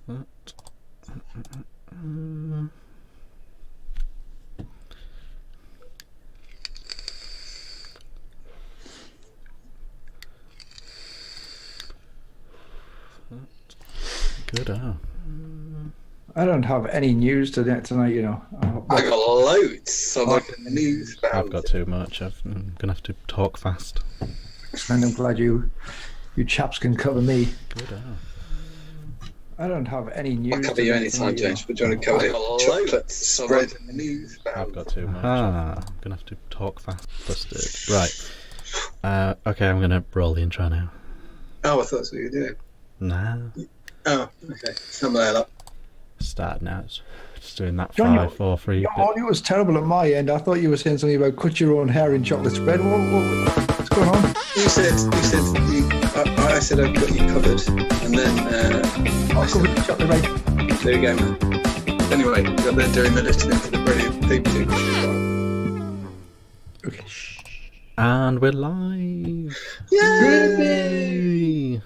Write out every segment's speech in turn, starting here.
Good. I don't have any news tonight, you know. I got loads of news. I've got too much. I'm gonna have to talk fast. And I'm glad you chaps can cover me. Good. I don't have any news. I'll cover you anytime, James. But do you want to cover chocolate spread news? I've got too much. I'm gonna have to talk fast. Busted. Right. Okay, I'm gonna roll the intro now. Oh, I thought that's what you were doing. Nah. Oh, okay. Somewhere that up. Start now. Just doing that. John, 5, 4, 3. Your audio was terrible at my end. I thought you were saying something about cut your own hair in chocolate spread. What's going on? I said I've got you covered, and then I covered the chocolate right. There you go, man. Anyway, you're there doing the listening to the brilliant thing. Okay. And we're live. Yay!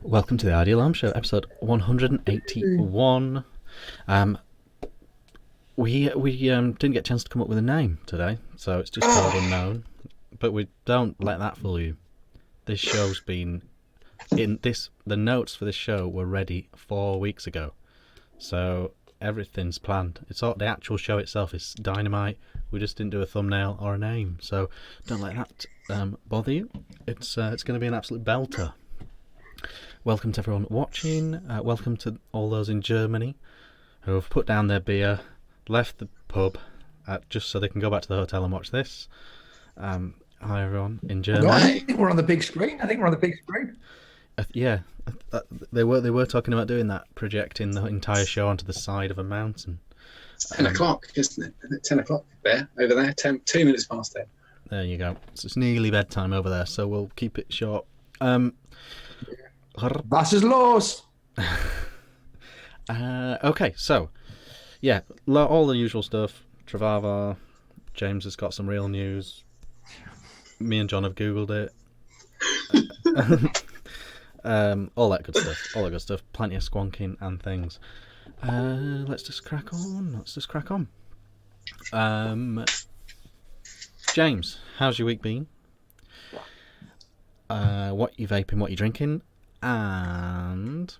Welcome to the RD Alarm Show, episode 181. We didn't get a chance to come up with a name today, so it's just called Unknown. But we don't let that fool you. This show's been the notes for this show were ready 4 weeks ago, so everything's planned. The actual show itself is dynamite. We just didn't do a thumbnail or a name, so don't let that bother you. It's going to be an absolute belter. Welcome to everyone watching. Welcome to all those in Germany who have put down their beer, left the pub, just so they can go back to the hotel and watch this. Hi everyone in Germany. No, I think we're on the big screen. Yeah, they were talking about doing that, projecting the entire show onto the side of a mountain. It's 10 o'clock, isn't it? Isn't it 10 o'clock there? Over there? 2 minutes past 10. There you go. So it's nearly bedtime over there, so we'll keep it short. Was ist los? Okay, so yeah, all the usual stuff. Travava, James has got some real news. Me and John have googled it. All that good stuff. Plenty of squonking and things. Let's just crack on. James, how's your week been? What you vaping? What you drinking? And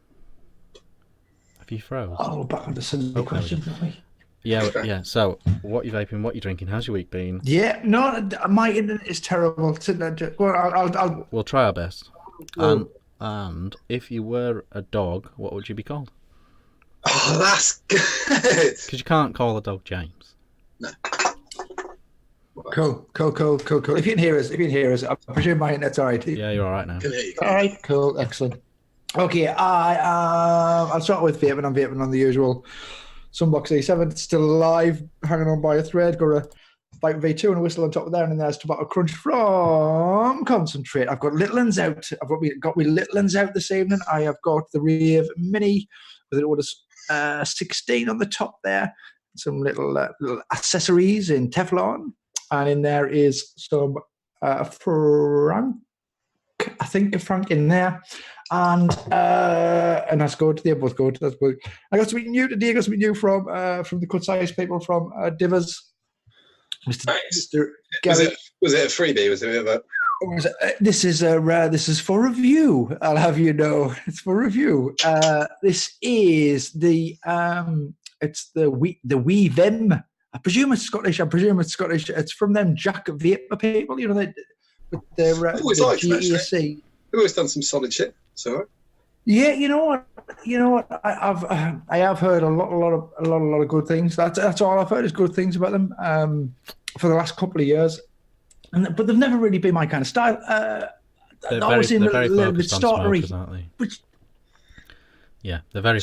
have you froze? Oh, back on the Sunday question, aren't we? Yeah. So, what you vaping? What you drinking? How's your week been? Yeah, no, my internet is terrible. Well, We'll try our best. And if you were a dog, what would you be called? Oh, that's good. Because you can't call a dog James. No. Cool. If you can hear us, I presume my internet's all right. Yeah, you're all right now. All right, cool, excellent. Okay, I'll start with vaping. I'm vaping on the usual Sunbox A7. It's still alive, hanging on by a thread. Got a Bite V2 and a whistle on top of there, and then there's Tobacco Crunch from Concentrate. I've got Little Uns out. I've got me Little Uns out this evening. I have got the Rave Mini with an order 16 on the top there. Some little accessories in Teflon. And in there is some Frank, I think a Frank in there. And that's good. They're both good. That's good. I got something new today. I got something new from the Cut Size people from Divers. Mr. Gary. Was it a freebie? Was it a bit of a... This is for review. I'll have you know, it's for review. This is the it's the Wee Vim. I presume it's Scottish. It's from them Jack Vapor people. You know, with their GEC. They've always done some solid shit. So. Yeah, you know what? I have heard a lot of good things. That's all I've heard is good things about them for the last couple of years, but they've never really been my kind of style. They're very focused on smokers, aren't they? Yeah, they're very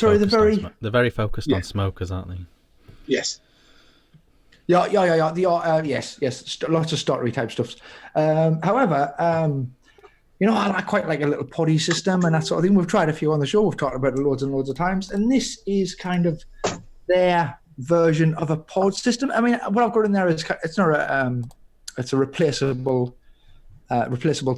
focused on smokers, aren't they? Yes. Yeah. Yes. Lots of stottery type stuffs. However. You know, I quite like a little poddy system and that sort of thing. We've tried a few on the show. We've talked about it loads and loads of times. And this is kind of their version of a pod system. I mean, what I've got in there is it's not it's a replaceable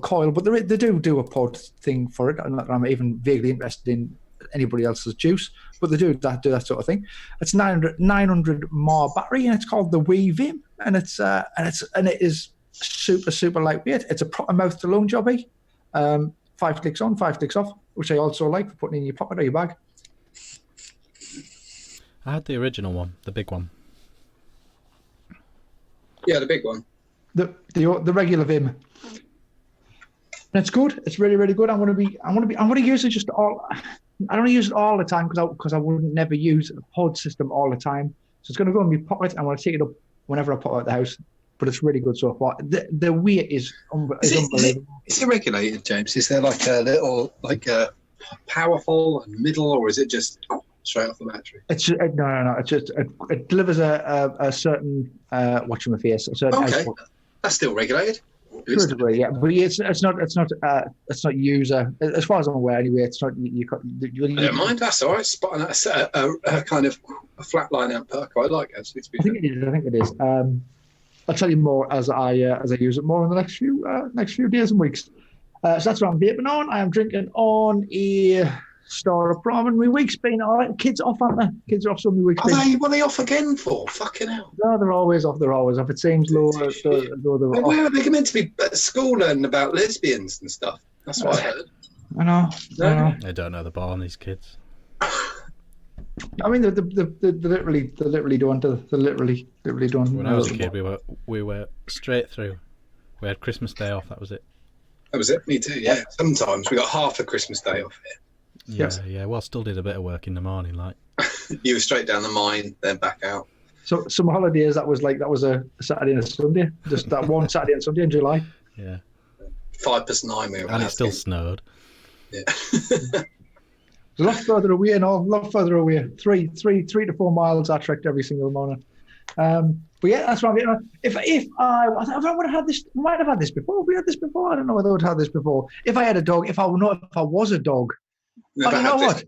coil, but they do a pod thing for it. I'm even vaguely interested in anybody else's juice, but they do that sort of thing. It's 900 mAh battery, and it's called the Vim, and it is super lightweight. It's a proper mouth to lung jobby. 5 clicks on, 5 clicks off, which I also like for putting in your pocket or your bag. I had the original one, the big one. Yeah, the big one. The regular Vim. And it's good. It's really good. I'm going to use it just all. I don't use it all the time because I wouldn't never use a pod system all the time. So it's going to go in my pocket. I'm going to take it up whenever I pop out the house. But it's really good so far. The weight is unbelievable. Is it regulated, James? Is there like a little powerful and middle, or is it just straight off the battery? It's no. It's just it delivers a certain whatchamafface, a certain output. That's still regulated. To a degree, yeah, but it's not user, as far as I'm aware. Anyway, it's not you. I don't mind. That's all right. Spot on. That's a kind of a flat line out perk. I like actually. To be fair. I think it is. I'll tell you more as I use it more in the next few days and weeks. So that's what I'm vaping on. I am drinking on a Star of Prom, and my week's been all right. Kids off, aren't they? Kids are off, so my week's been. What are they off again for? Fucking hell. No, they're always off. It seems low. Where are they meant to be at school learning about lesbians and stuff? That's what I heard. I know. They don't know the ball, these kids. I mean, they're literally doing. They're literally doing. When I was a kid, we were straight through. We had Christmas Day off. That was it. That was it. Me too. Yeah. Sometimes we got half a Christmas Day off here. Yeah. Well, still did a bit of work in the morning, like. You were straight down the mine, then back out. So some holidays that was a Saturday and a Sunday, just that one Saturday and Sunday in July. Yeah. 5+9 we were. And it still snowed. Yeah. A lot further away and all. A lot further away. 3 to 4 miles I trekked every single morning. But yeah, that's what I'm getting. If I would have had this, we might have had this before. We had this before. I don't know whether we'd had this before. If I had a dog, if I was a dog, you know what?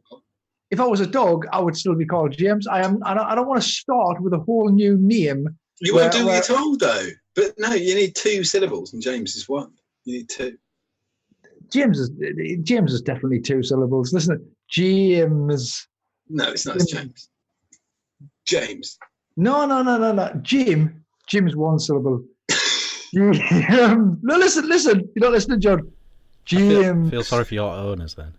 If I was a dog, I would still be called James. I don't want to start with a whole new name. You won't do what you're told though. But no, you need 2 syllables, and James is 1. You need 2. James is definitely 2 syllables. Listen, James. No, it's not. It's James. James. No. Jim is 1 syllable. No, listen. You don't listen, John. Jim. I feel sorry for your owners then.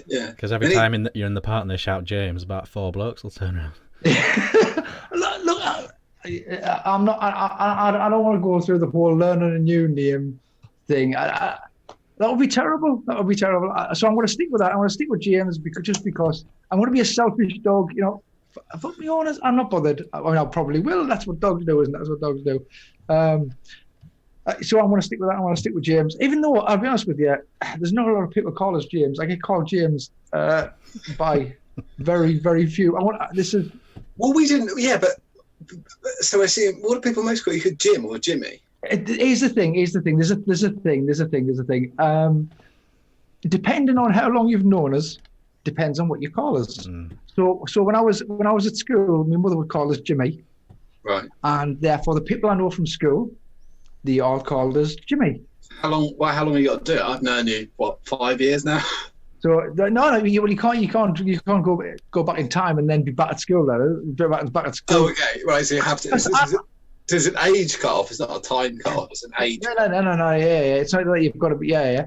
Yeah. Because every time you're in the park and they shout James, about 4 blokes will turn around. Look, I'm not. I don't want to go through the whole learning a new name thing. That would be terrible. So I'm going to stick with that. I'm going to stick with James because I'm going to be a selfish dog. You know, fuck me honest. I'm not bothered. I mean, I probably will. That's what dogs do, isn't it? That's what dogs do. So I'm going to stick with that. I'm going to stick with James. Even though, I'll be honest with you, there's not a lot of people call us James. I get called James by very, very few. Well, we didn't. Yeah, but so I see. What do people most call you? Jim or Jimmy? Here's the thing. There's a thing. Depending on how long you've known us, depends on what you call us. Mm. So when I was at school, my mother would call us Jimmy. Right. And therefore, the people I know from school, they all called us Jimmy. How long have you got to do it? I've known you 5 years now. So you can't go back in time and then be back at school. Back at school. Oh, okay, right. So you have to. It's an age cut-off. It's not a time cut-off. It's an age. No. Yeah. It's not that you've got to be. Yeah.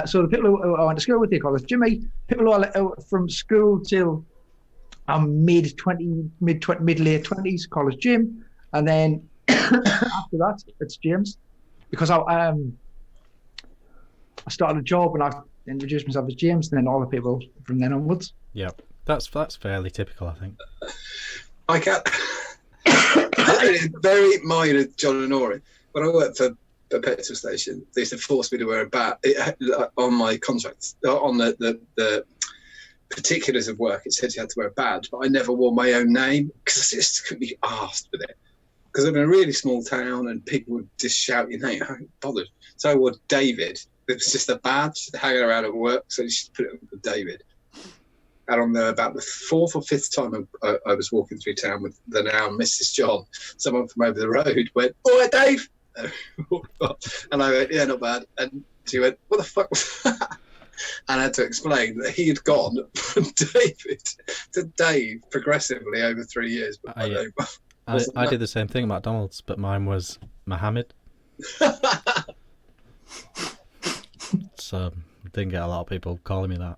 So the people who I went to school with, they call us Jimmy. People who are from school till mid late 20s call us Jim, and then after that it's James, because I started a job and I introduced myself as James, and then all the people from then onwards. Yeah, that's fairly typical, I think. I can't. Very minor, John and Ori. When I worked for a petrol station, they used to force me to wear a badge on my contracts, on the particulars of work. It said you had to wear a badge, but I never wore my own name because I just couldn't be asked with it. Because I'm in a really small town and people would just shout your name. I couldn't bother. So I wore David. It was just a badge hanging around at work, so you just put it on David. And on about the 4th or 5th time I was walking through town with the now Mrs. John, someone from over the road went, "Oi, Dave!" And I went, "Yeah, not bad." And she went, "What the fuck was that?" and had to explain that he had gone from David to Dave progressively over 3 years. But I did the same thing at McDonald's, but mine was Mohammed. So didn't get a lot of people calling me that.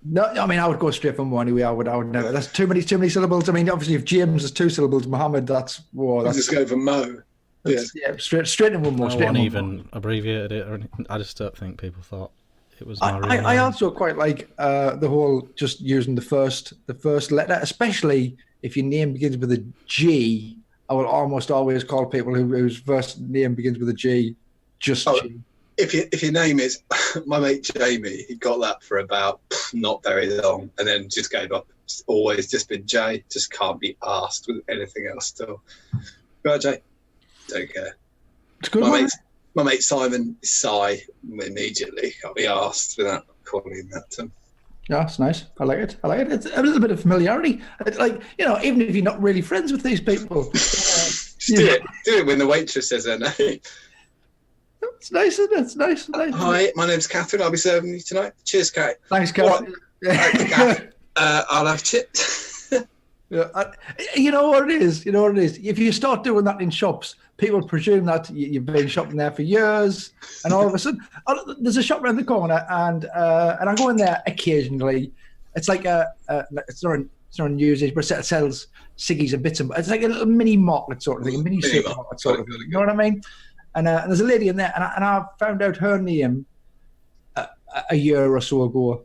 No, I mean I would go straight for Mo anyway. I would never. That's too many syllables. I mean, obviously, if James is 2 syllables, Mohammed, that's just go for Mo. Yeah, straight in one more. No one even abbreviated it or anything. I just don't think people thought it was my real name. I also quite like the whole just using the first letter, especially if your name begins with a G. I will almost always call people whose first name begins with a G just G. If your name is my mate Jamie, he got that for about not very long, and then just gave up. It's always just been Jay. Just can't be asked with anything else still. Right, Jay. Don't care. It's good. My mate Simon is Cy immediately. Can't be asked without calling him that term. Yeah, it's nice. I like it. It's a little bit of familiarity. It's like, even if you're not really friends with these people. Do it when the waitress says her name. It's nice, isn't it? It's nice. Hi, my name's Catherine. I'll be serving you tonight. Cheers, Kate. Thanks, Catherine. I'll have chips. Yeah, you know what it is. If you start doing that in shops, people presume that you've been shopping there for years, and all of a sudden, there's a shop around the corner, and I go in there occasionally. It's like it's not a newsage, but it sells ciggies and bits, it's like a little mini market sort of thing, a mini supermarket sort of thing. You know what I mean? And there's a lady in there, and I found out her name a year or so ago.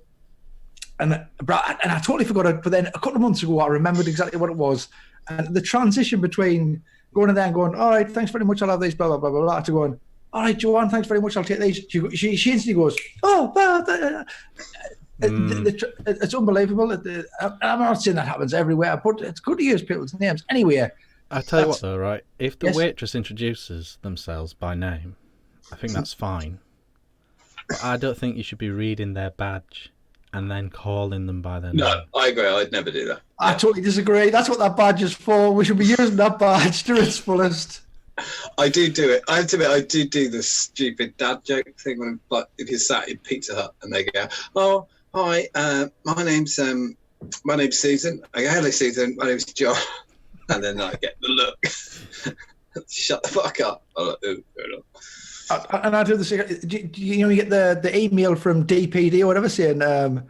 And I totally forgot it, but then a couple of months ago, I remembered exactly what it was. And the transition between going in there and going, all right, thanks very much, I'll have these, blah, blah, blah, blah, blah, to going, all right, Joanne, thanks very much, I'll take these. She instantly goes, oh, well, it's unbelievable. I'm not saying that happens everywhere, but it's good to use people's names. Anyway. I tell you what, though, right? If the waitress introduces themselves by name, I think that's fine. But I don't think you should be reading their badge and then calling them by their name. No, I agree. I'd never do that. I totally disagree. That's what that badge is for. We should be using that badge to its fullest. I do it. I have to admit, I do the stupid dad joke thing when, like, if you're sat in Pizza Hut and they go, "Oh, hi, my name's Susan." I go, "Hello, Susan. My name's John," and then I get the look. Shut the fuck up. I'm like, "Ooh, fair enough." And I do the same. You get the email from DPD or whatever saying, and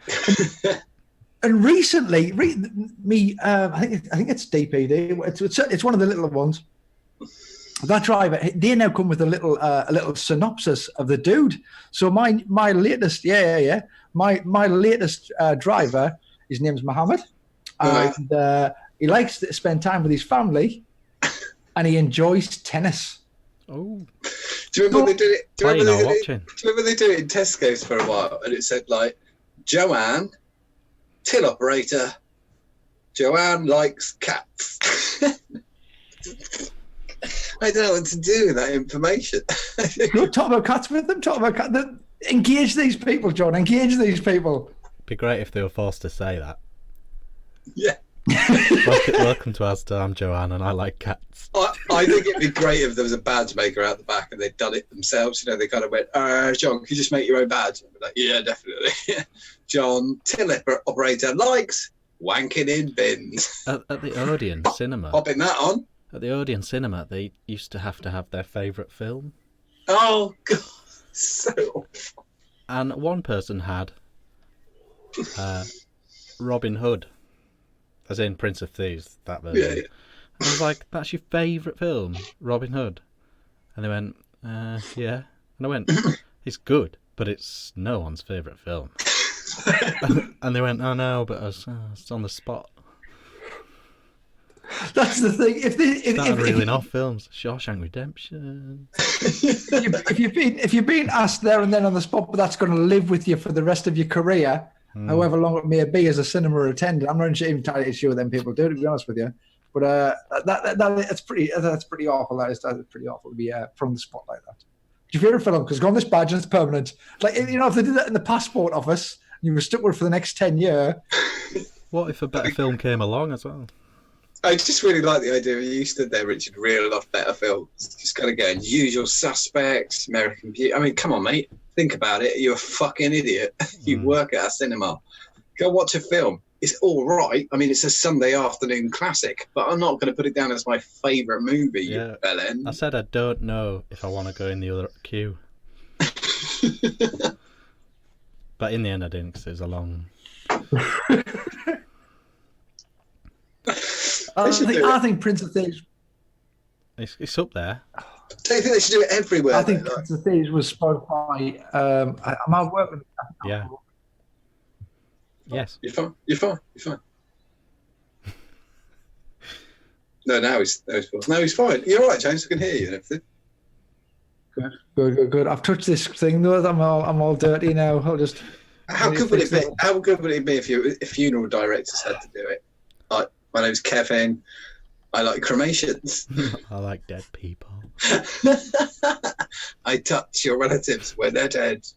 recently, I think it's DPD. It's one of the little ones. That driver, they now come with a little synopsis of the dude. So my latest, my latest driver, his name's Mohammed, and he likes to spend time with his family, and he enjoys tennis. Oh. Do you remember they did it? Do you remember they did it in Tesco's for a while, and it said like, Joanne, till operator. Joanne likes cats. I don't know what to do with that information. Don't talk about cats with them. Talk about cats. Engage these people, John. Engage these people. It'd be great if they were forced to say that. Yeah. Welcome to Asda. I'm Joanne, and I like cats. I think it'd be great if there was a badge maker out the back and they'd done it themselves. You know, they kind of went, John, can you just make your own badge? I'd be like, yeah, definitely. John, till operator likes wanking in bins. At the Odeon cinema. Popping that on. At the Odeon cinema, they used to have their favourite film. Oh, God. So awful. And one person had Robin Hood. As in Prince of Thieves, that version. Yeah. And I was like, that's your favourite film, Robin Hood? And they went, yeah. And I went, it's good, but it's no one's favourite film. And they went, oh no, but it's on the spot. That's the thing. Started reeling off films. Shawshank Redemption. if you've been asked there and then on the spot, but that's going to live with you for the rest of your career, however long it may be as a cinema attendant. I'm not even entirely sure them people do, to be honest with you. But that's pretty awful. That's pretty awful to be from the spot like that. Your favourite film? Because on this badge and it's permanent. Like, if they did that in the passport office, you were stuck with it for the next 10 years. What if a better film came along as well? I just really like the idea of you stood there, Richard, reeling off better films. Just kind of going, Usual Suspects, American Beauty. I mean, come on, mate. think about it, you're a fucking idiot. You work at a cinema. Go watch a film. It's all right. I mean, it's a Sunday afternoon classic, but I'm not going to put it down as my favourite movie, you bellend. I said I don't know if I want to go in the other queue. But in the end I didn't, because it was a long... I think Prince of Thieves... It's up there. Don't you think they should do it everywhere? I think Prince of Thieves was spoiled by... I'm out working. Yeah. Yes. You're fine. No, he's fine. You're all right, James. I can hear you and everything. Good. I've touched this thing though. I'm all dirty now. I'll just. How good would it be? How good would it be if funeral directors had to do it? Like, my name's Kevin. I like cremations. I like dead people. I touch your relatives when they're dead.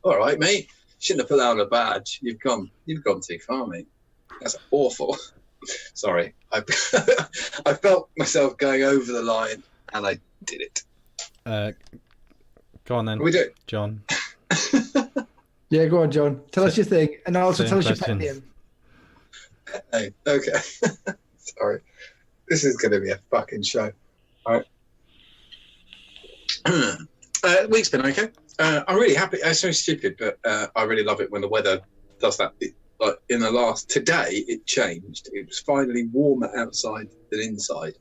All right, mate. Shouldn't have put that on a badge. You've gone too far, mate. That's awful. Sorry. I felt myself going over the line, and I did it. Go on then. We do it, John. Yeah, go on, John. Tell us your thing, and also tell us your pet name. Hey, okay. Sorry. This is going to be a fucking show. All right. Week's been okay. I'm really happy. It's so stupid, but I really love it when the weather does that. Like today, it changed. It was finally warmer outside than inside,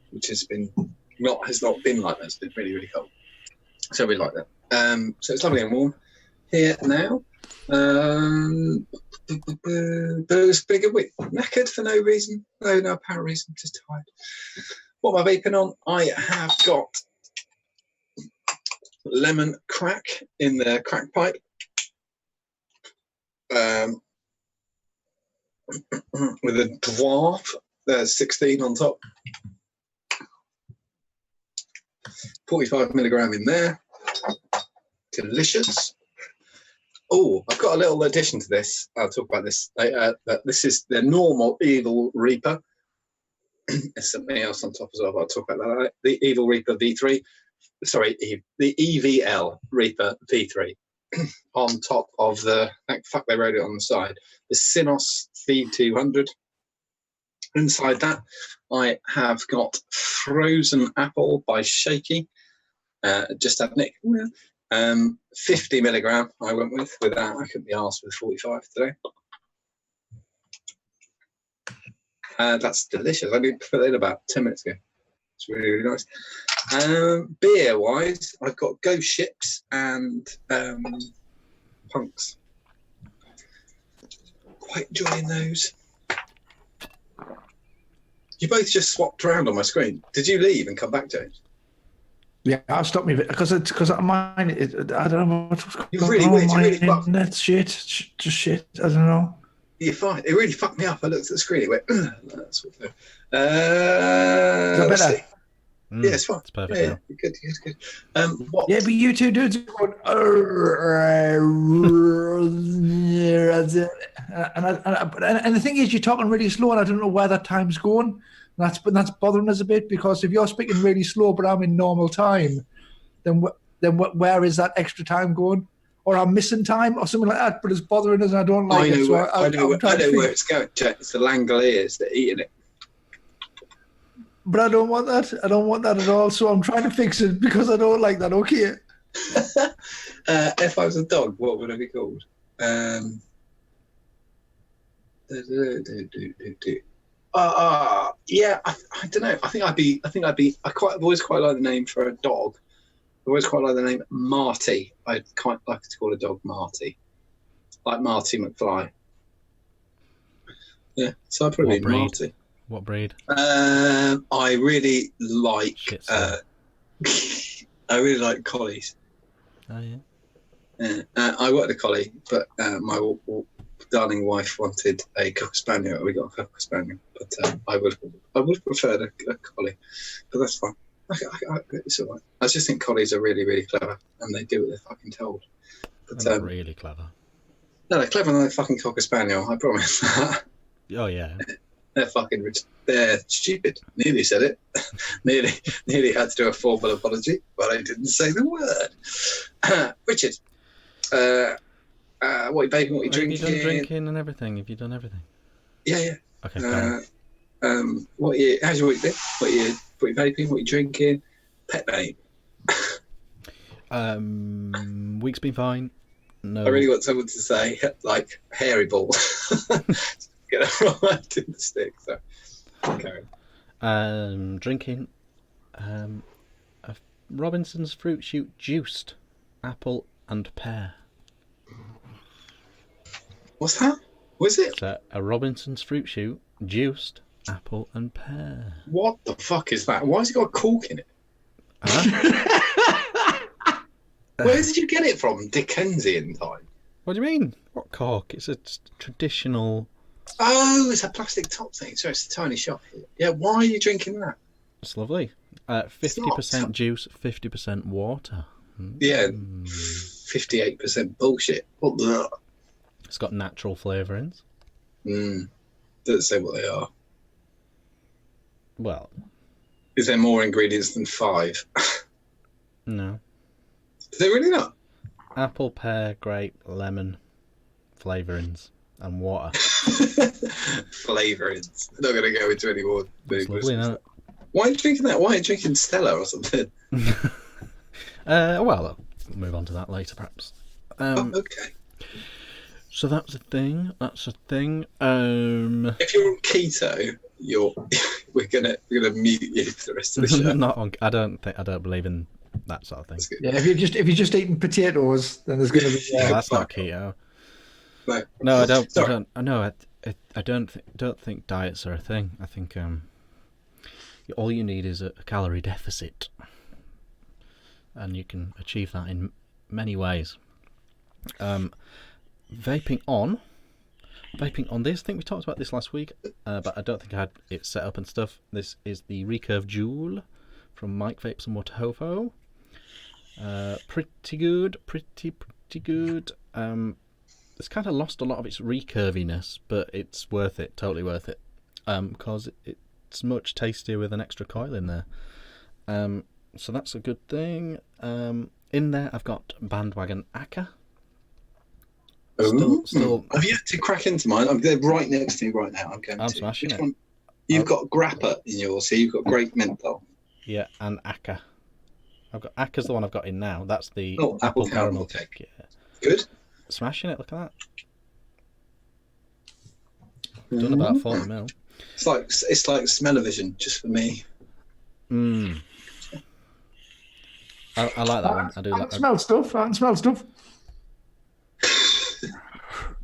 which has not been like that. It's been really, really cold. So we like that. So it's lovely and warm here now. But it's been a good week. Knackered for no reason. No apparent reason. Just tired. What am I vaping on? I have got lemon crack in the crack pipe. With a dwarf. There's 16 on top. 45 milligram in there. Delicious. Oh, I've got a little addition to this. I'll talk about this later. This is the normal Evil Reaper. There's something else on top as well. I'll talk about that later. The Evil Reaper V3. Sorry, the EVL Reaper V3. On top of they wrote it on the side. The Synos V200. Inside that, I have got Frozen Apple by Shaky. Just had Nick. 50 milligram I went with that. I couldn't be asked with 45 today. That's delicious. I did put it in about 10 minutes ago. It's really, really nice. Beer wise, I've got Ghost Ships and Punks. Quite enjoying those. You both just swapped around on my screen. Did you leave and come back, James? Yeah, I'll stop me because mine. I don't know what's going You're really on. weird. You're really fucked. That's shit. Just shit. I don't know. You're fine. It really fucked me up. I looked at the screen. It went. That's what. Is that better? Yeah, it's fine. It's perfect. Yeah, good. What? Yeah, but you two dudes are going. And the thing is, you're talking really slow, and I don't know where that time's going. That's bothering us a bit, because if you're speaking really slow but I'm in normal time, then where is that extra time going? Or I'm missing time or something like that, but it's bothering us and I don't like it. I know where it's going, Jack. It's the Langoliers that are eating it. But I don't want that. I don't want that at all. So I'm trying to fix it because I don't like that. Okay. If I was a dog, what would I be called? Yeah, I don't know. I've always quite like the name for a dog. I always quite like the name Marty. I'd quite like to call a dog Marty, like Marty McFly. Yeah, so I'd probably be Marty. What breed? I really like. I really like collies. Oh yeah. I wanted a collie, but my darling wife wanted a cocker spaniel. We got a cocker spaniel, but I would have preferred a collie, but that's fine. It's all right. I just think collies are really, really clever, and they do what they're fucking told. But they're not really clever. No, they're clever than a fucking cocker spaniel. I promise that. Oh yeah. They're stupid. Nearly said it. nearly had to do a formal apology, but I didn't say the word. Richard, What are you vaping? What are you Have drinking? you done drinking and everything? Have you done everything? Yeah. Okay, carry on. What are you? How's your week been? What are you vaping? What are you drinking? Pet name. Week's been fine. No. I really want someone to say like hairy ball. Get it right in the stick. So, carry on. Drinking. A Robinson's Fruit Shoot juiced apple and pear. What's that? What is it? So a Robinson's Fruit Shoot juiced apple and pear. What the fuck is that? Why has it got a cork in it? Huh? Where did you get it from? Dickensian time. What do you mean? What cork? It's a traditional. Oh, it's a plastic top thing. So it's a tiny shot. Yeah. Why are you drinking that? It's lovely. 50% juice, 50% water. Yeah. 58% bullshit. What the? It's got natural flavourings. Doesn't say what they are. Well, is there more ingredients than 5? No. Is there really not? Apple, pear, grape, lemon, flavourings, and water. Flavourings. I'm not going to go into any more. It's lovely, isn't it? Why are you drinking that? Why are you drinking Stella or something? Well, I'll move on to that later, perhaps. Okay. So that's a thing. If you're on keto, we're gonna mute you for the rest of the show. Not on. I don't believe in that sort of thing. Yeah, if you're just eating potatoes, then there's going to be. No, that's not keto. No, I don't. I don't think diets are a thing. I think all you need is a calorie deficit, and you can achieve that in many ways. Vaping on this. I think we talked about this last week, but I don't think I had it set up and stuff. This is the Recurve Joule from Mike Vapes and Waterhofo. Pretty good. It's kind of lost a lot of its recurviness, but it's worth it. Totally worth it. Because it's much tastier with an extra coil in there. So that's a good thing. In there, I've got Bandwagon Aka. Still. Have you had to crack into mine? They're right next to me right now. I'm smashing it. One? You've got Grappa in yours, so you've got Great Menthol. Yeah, and Aka. Aka's the one I've got in now. That's the apple caramel cake. Yeah. Good. Smashing it. Look at that. Done about 40 mil. It's like smell-o-vision just for me. I like that one. I do like that. Smell stuff. I can smell stuff.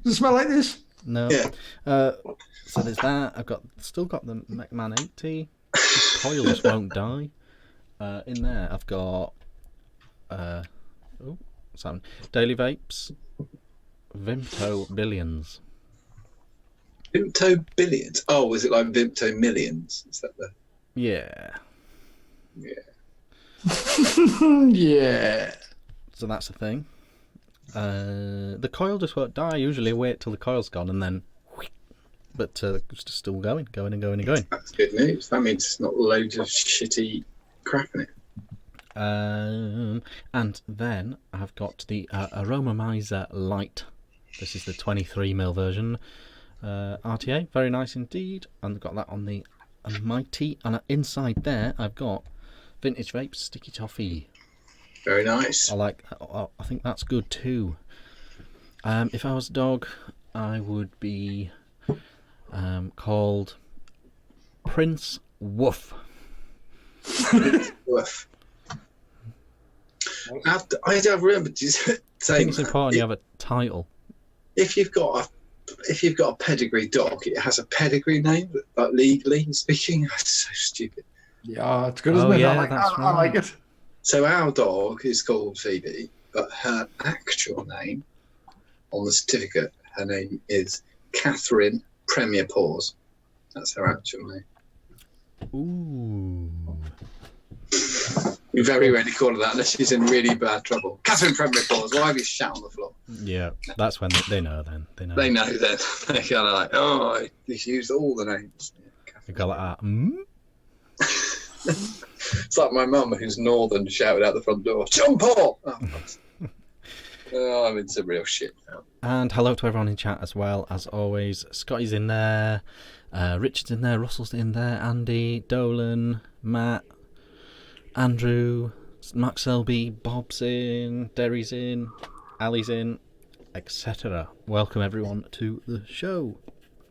Does it smell like this? No. Yeah. So there's that. Still got the McMahon 80. This coil just won't die. In there, I've got Daily Vapes, Vimto Billions. Vimto Billions? Oh, is it like Vimto Millions? Is that the... Yeah. Yeah. So that's the thing. The coil just won't die. I usually wait till the coil's gone and then... But it's just still going. That's good news. That means it's not loads of shitty crap in it. And then I've got the Aromamizer Light. This is the 23mm version. RTA, very nice indeed. And I've got that on the Mighty. And inside there, I've got Vintage Vapes Sticky Toffee. Very nice. I think that's good too. If I was a dog, I would be called Prince Woof. Woof. I don't remember saying. I think it's important you have a title. If you've got a pedigree dog, it has a pedigree name, like legally speaking. That's so stupid. Yeah, it's good, isn't it? Yeah, I like it. So our dog is called Phoebe, but her actual name on the certificate, her name is Catherine Premier Paws. That's her actual name. Ooh. We very rarely call her that unless she's in really bad trouble. Catherine Premier Paws, why have you shat on the floor? Yeah, that's when they know then. They know then. They're kind of like, oh, he's used all the names. They go like that. It's like my mum, who's northern, shouted out the front door, John Paul! Oh, Oh, I'm in some real shit now. And hello to everyone in chat as well, as always. Scotty's in there, Richard's in there, Russell's in there, Andy, Dolan, Matt, Andrew, Max Selby, Bob's in, Derry's in, Ali's in, etc. Welcome everyone to the show.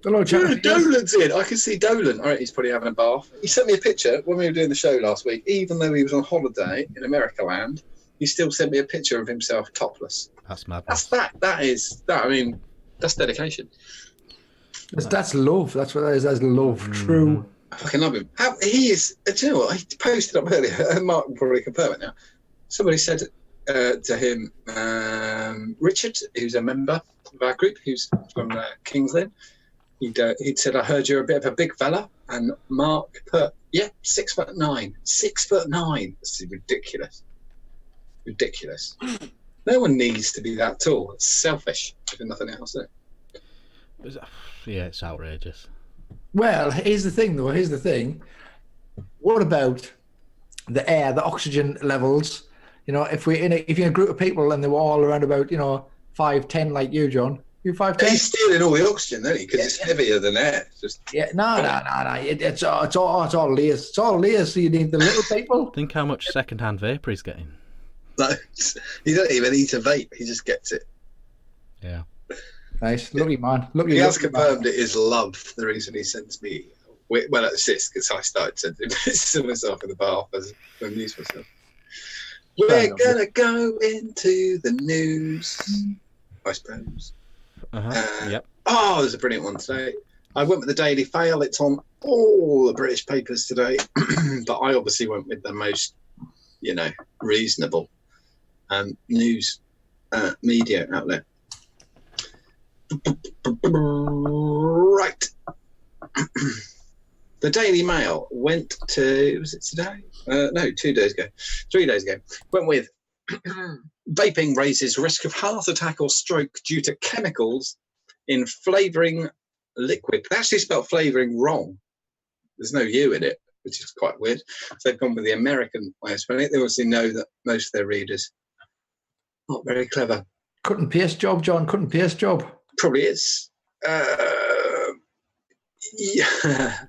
Hello, chat. Dolan's in. I can see Dolan. All right, he's probably having a bath. He sent me a picture when we were doing the show last week. Even though he was on holiday in America land, he still sent me a picture of himself topless. That's madness. I mean, that's dedication. That's love. That's what that is. That's love. True. I fucking love him. He is. Do you know what? I posted up earlier, and Mark will probably confirm it now. Somebody said to him, Richard, who's a member of our group, who's from King's Lynn, he'd said, I heard you're a bit of a big fella. And Mark put, 6'9". 6'9". This is ridiculous. Ridiculous. No one needs to be that tall. It's selfish, if nothing else. Yeah, it's outrageous. Well, here's the thing, though. Here's the thing. What about the air, the oxygen levels? You know, if you're in a group of people and they were all around about, 5'10", like you, John. You 5'10"? He's stealing all the oxygen, isn't he? Because it's heavier than air. No. It's all layers. It's all layers. So you need the little people. Think how much second-hand vapor he's getting. No, he doesn't even eat a vape. He just gets it. Yeah. Nice. Lucky man. He has confirmed it is love. The reason he sends me, well, it's just because I started sending pictures of myself in the bath as I amuse myself. We're gonna go into the news, I suppose. Yep. Oh, there's a brilliant one today. I went with the Daily Fail. It's on all the British papers today, but I obviously went with the most, reasonable news media outlet. Right. The Daily Mail went to, was it today? No, 2 days ago. 3 days ago. Went with vaping raises risk of heart attack or stroke due to chemicals in flavouring liquid. They actually spelled flavouring wrong. There's no U in it, which is quite weird. So they've gone with the American way of spelling it. They obviously know that most of their readers not very clever. Cut and paste job, John. Cut and paste job. Probably is. Yeah.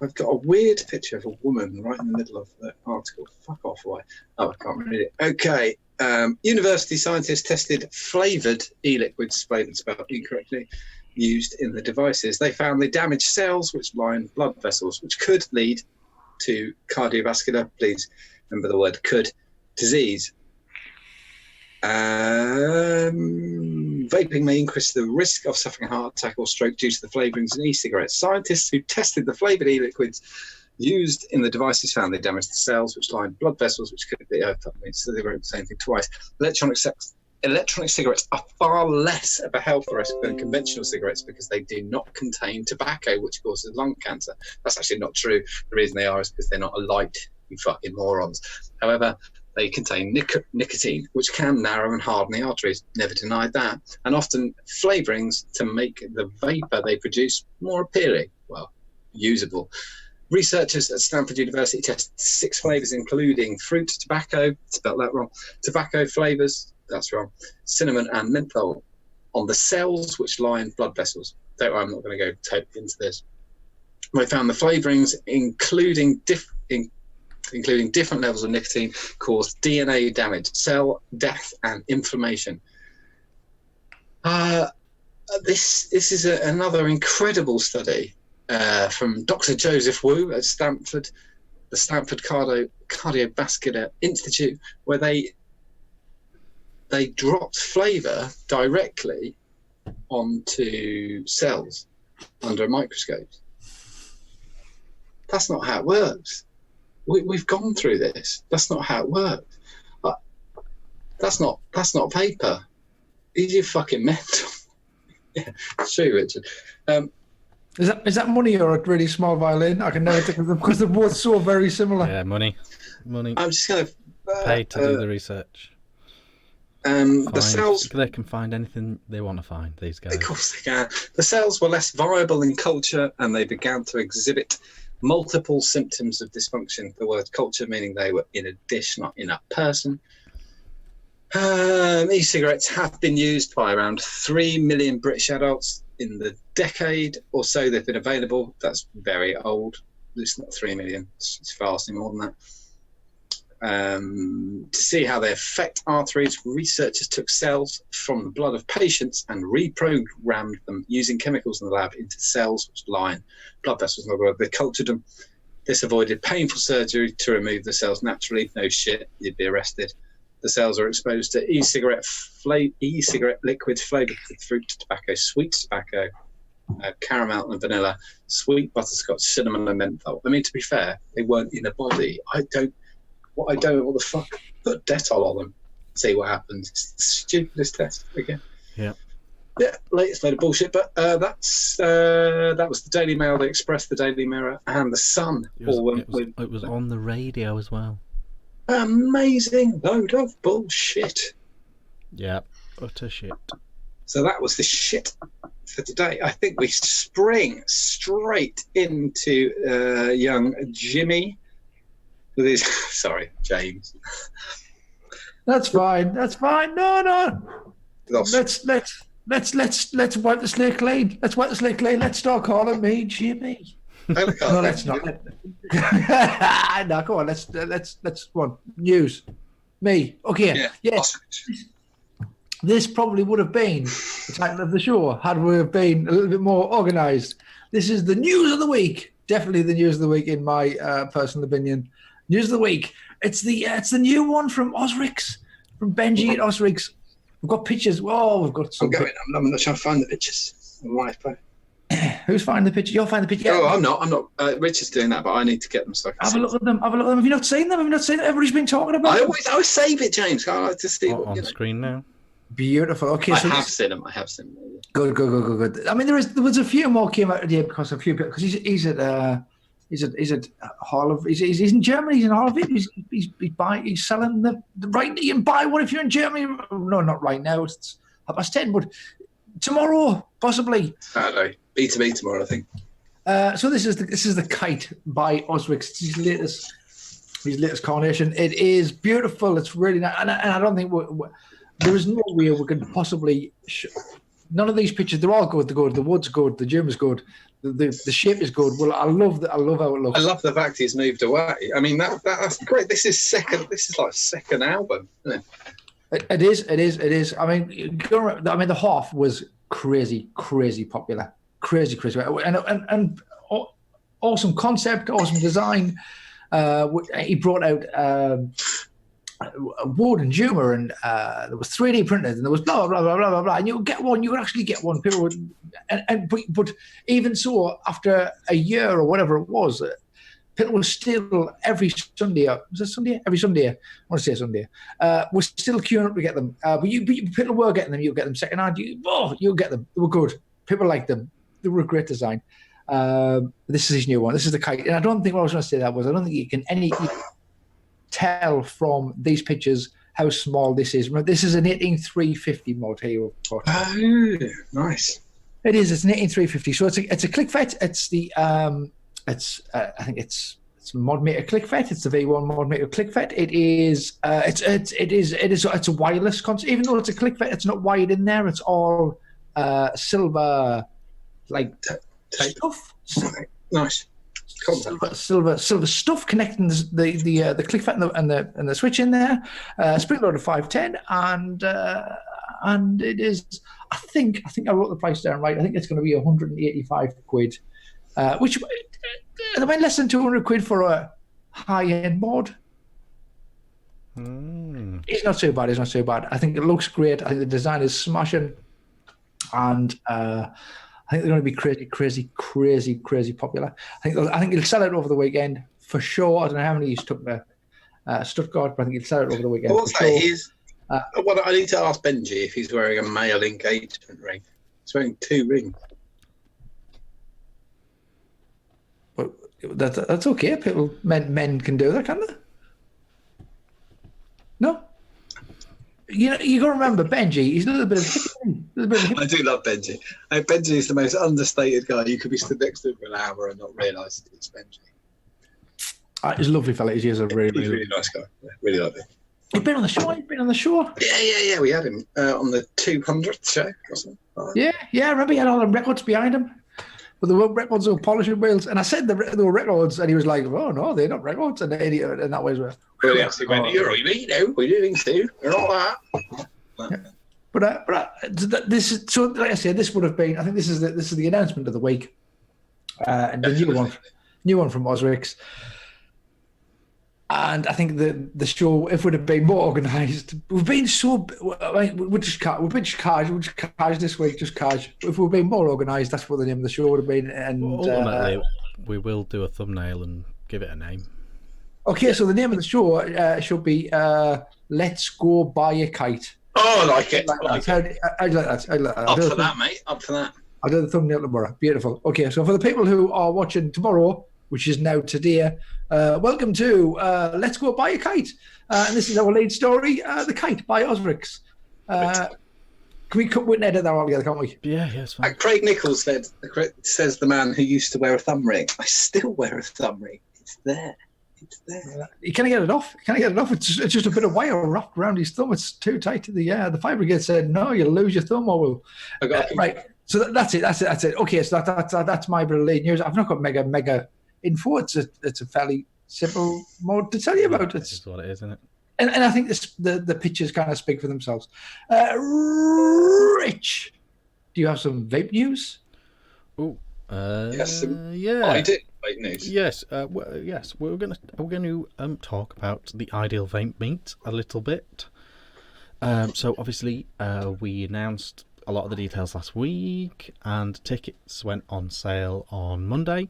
I've got a weird picture of a woman right in the middle of the article. Fuck off, why? Oh, I can't read it. Okay. University scientists tested flavoured e-liquids, spelled incorrectly, used in the devices. They found they damaged cells which line blood vessels, which could lead to cardiovascular, please remember the word could, disease. Vaping may increase the risk of suffering a heart attack or stroke due to the flavourings in e-cigarettes. Scientists who tested the flavoured e-liquids used in the devices found they damaged the cells which line blood vessels, which could be so they wrote the same thing twice. Electronic cigarettes are far less of a health risk than conventional cigarettes because they do not contain tobacco, which causes lung cancer. That's actually not true. The reason they are is because they're not a light, you fucking morons. However, they contain nicotine, which can narrow and harden the arteries. Never denied that. And often flavourings to make the vapour they produce more appealing, usable. Researchers at Stanford University tested 6 flavours, including fruit, tobacco, spelled that wrong, tobacco flavours, that's wrong, cinnamon and menthol, on the cells which line blood vessels. Don't worry, I'm not going to go into this. They found the flavourings, including different levels of nicotine, caused DNA damage, cell death, and inflammation. This is another incredible study from Dr. Joseph Wu at Stanford, the Stanford Cardiovascular Institute, where they dropped flavour directly onto cells under a microscope. That's not how it works. We've gone through this. That's not how it works. That's not paper. You're fucking mental. Yeah, it's true, Richard. Is that money or a really small violin? I can never take them because they're both so very similar. Yeah, money. I'm just going to pay to do the research. The cells. They can find anything they want to find. These guys. Of course they can. The cells were less viable in culture, and they began to exhibit multiple symptoms of dysfunction. The word culture meaning they were in a dish, not in a person. E-cigarettes have been used by around 3 million British adults in the decade or so they've been available. That's very old. It's not 3 million. It's vastly more than that. To see how they affect arteries, researchers took cells from the blood of patients and reprogrammed them using chemicals in the lab into cells which line blood vessels. They cultured them. This avoided painful surgery to remove the cells naturally. No shit, you'd be arrested. The cells are exposed to e-cigarette liquid flavoured with fruit, tobacco, sweet tobacco, caramel and vanilla, sweet butterscotch, cinnamon and menthol. I mean, to be fair, they weren't in a body. I don't know what the fuck. Put Dettol on them. See what happens. It's the stupidest test again. Yeah. Yeah, latest load of bullshit. But that was the Daily Mail, the Express, the Daily Mirror, and the Sun. It was on the radio as well. Amazing load of bullshit. Yeah, utter shit. So that was the shit for today. I think we spring straight into young Jimmy with his James. That's fine. No. Let's wipe the slate clean. Let's start calling me Jimmy. No, let's not. No, go on. Let's one news. Me. Okay. Yeah. This probably would have been the title of the show had we have been a little bit more organised. This is the news of the week. Definitely the news of the week in my personal opinion. News of the week. It's the new one from Osrix, from Benji at Osrix. We've got pictures. Whoa, we've got some. I'm not trying to find the pictures. My wife. Who's finding the picture? You'll find the picture. Oh, I'm not. Richard's doing that, but I need to get them so I can have a look at them. Have you not seen them? Everybody's been talking about them. I always save it, James. I like to see what on screen now. Beautiful. Okay, I have seen them. Good. I mean, there was a few more came out today because he's at Hall of. He's in Germany. He's in Hall of it. He's selling the right. You can buy one if you're in Germany. No, not right now. It's 10:30, but tomorrow possibly. Saturday. B2B tomorrow, I think. So this is the Kite by Osrix. It's his latest carnation. It is beautiful. It's really nice, and I don't think there is no way we could possibly. None of these pictures. They're all good. The wood's good. The gym is good. The shape is good. Well, I love how it looks. I love the fact he's moved away. I mean, that's great. This is like second album, isn't it? It is. I mean, the half was crazy popular. Crazy, and awesome concept, awesome design. He brought out wood and humour, and there was 3D printed, and there was blah blah blah blah blah blah. And you would get one. You would actually get one. People would, but even so, after a year or whatever it was, people were still every Sunday. Was it Sunday? Every Sunday. I want to say Sunday. We're still queuing up to get them. But people were getting them. You'll get them second hand. You'll get them. They were good. People liked them. They were a great design. This is his new one. This is the Kite. And I don't think what I was going to say that was, I don't think you can tell from these pictures how small this is. Remember, this is an 18350 mod here. Oh, nice. It is. It's an 18350. So it's a ClickFet. It's the I think it's ModMaker ClickFet. It's the V1 ModMaker ClickFet. It is. It's a wireless console. Even though it's a ClickFet, it's not wired in there. It's all silver. Like stuff, nice, silver stuff connecting the ClickFet and the switch in there. Spring load of 510, and it is. I think I wrote the price down right. I think it's going to be 185 quid, which I mean less than 200 quid for a high-end mod. It's not too bad. I think it looks great. I think the design is smashing, and. I think they're going to be crazy popular. I think he'll sell it over the weekend for sure. I don't know how many he's took to Stuttgart, but I think he'll sell it over the weekend. What's that? Well, I need to ask Benji if he's wearing a male engagement ring. He's wearing 2 rings. But that's okay. Men can do that, can't they? No. You got to remember Benji. He's a little bit of hippie. I do love Benji. Benji is the most understated guy. You could be stood next to him for an hour and not realise it's Benji. He's a lovely fella. He's a really, He's a really nice guy. Yeah, really lovely. You've been on the show. You've been on the show. Yeah. We had him on the 200th show or something. Yeah. I remember he had all the records behind him. But the records were polishing wheels. And I said they were records, and he was like, "Oh no, they're not records." And that way as well. Well, he actually went, "You're right, mate. No, we're doing too. We're not that." Yeah. But this is so. Like I said, this would have been. I think this is the announcement of the week, and the new one from Osrix. And I think the show, if it would have been more organised, we've been so. I mean, we've been just cash this week, just cash. If we'd been more organised, that's what the name of the show would have been. And ultimately, we will do a thumbnail and give it a name. Okay, so the name of the show should be "Let's Go Buy a Kite." Oh, I like it. I'd like that. Up for that, mate. Up for that. I'll do the thumbnail tomorrow. Beautiful. Okay, so for the people who are watching tomorrow, which is now today, welcome to Let's Go Buy a Kite. And this is our lead story, The Kite by Osrix. Can we edit that all together, can't we? Yeah, it's fine. Craig Nichols says the man who used to wear a thumb ring. I still wear a thumb ring. It's there. You can't get it off. It's just a bit of wire wrapped around his thumb. It's too tight to the fire brigade said, no, you'll lose your thumb or we'll... right. So that's it. Okay, so that's my bit of lead news. I've not got mega info. It's a fairly simple mode to tell you about. It's what it is, isn't it? And I think the pictures kind of speak for themselves. Rich, do you have some vape news? Oh, yes. yeah. I do. Vape news. Yes, yes. We're going to talk about the ideal vape meet a little bit. So obviously, we announced a lot of the details last week, and tickets went on sale on Monday.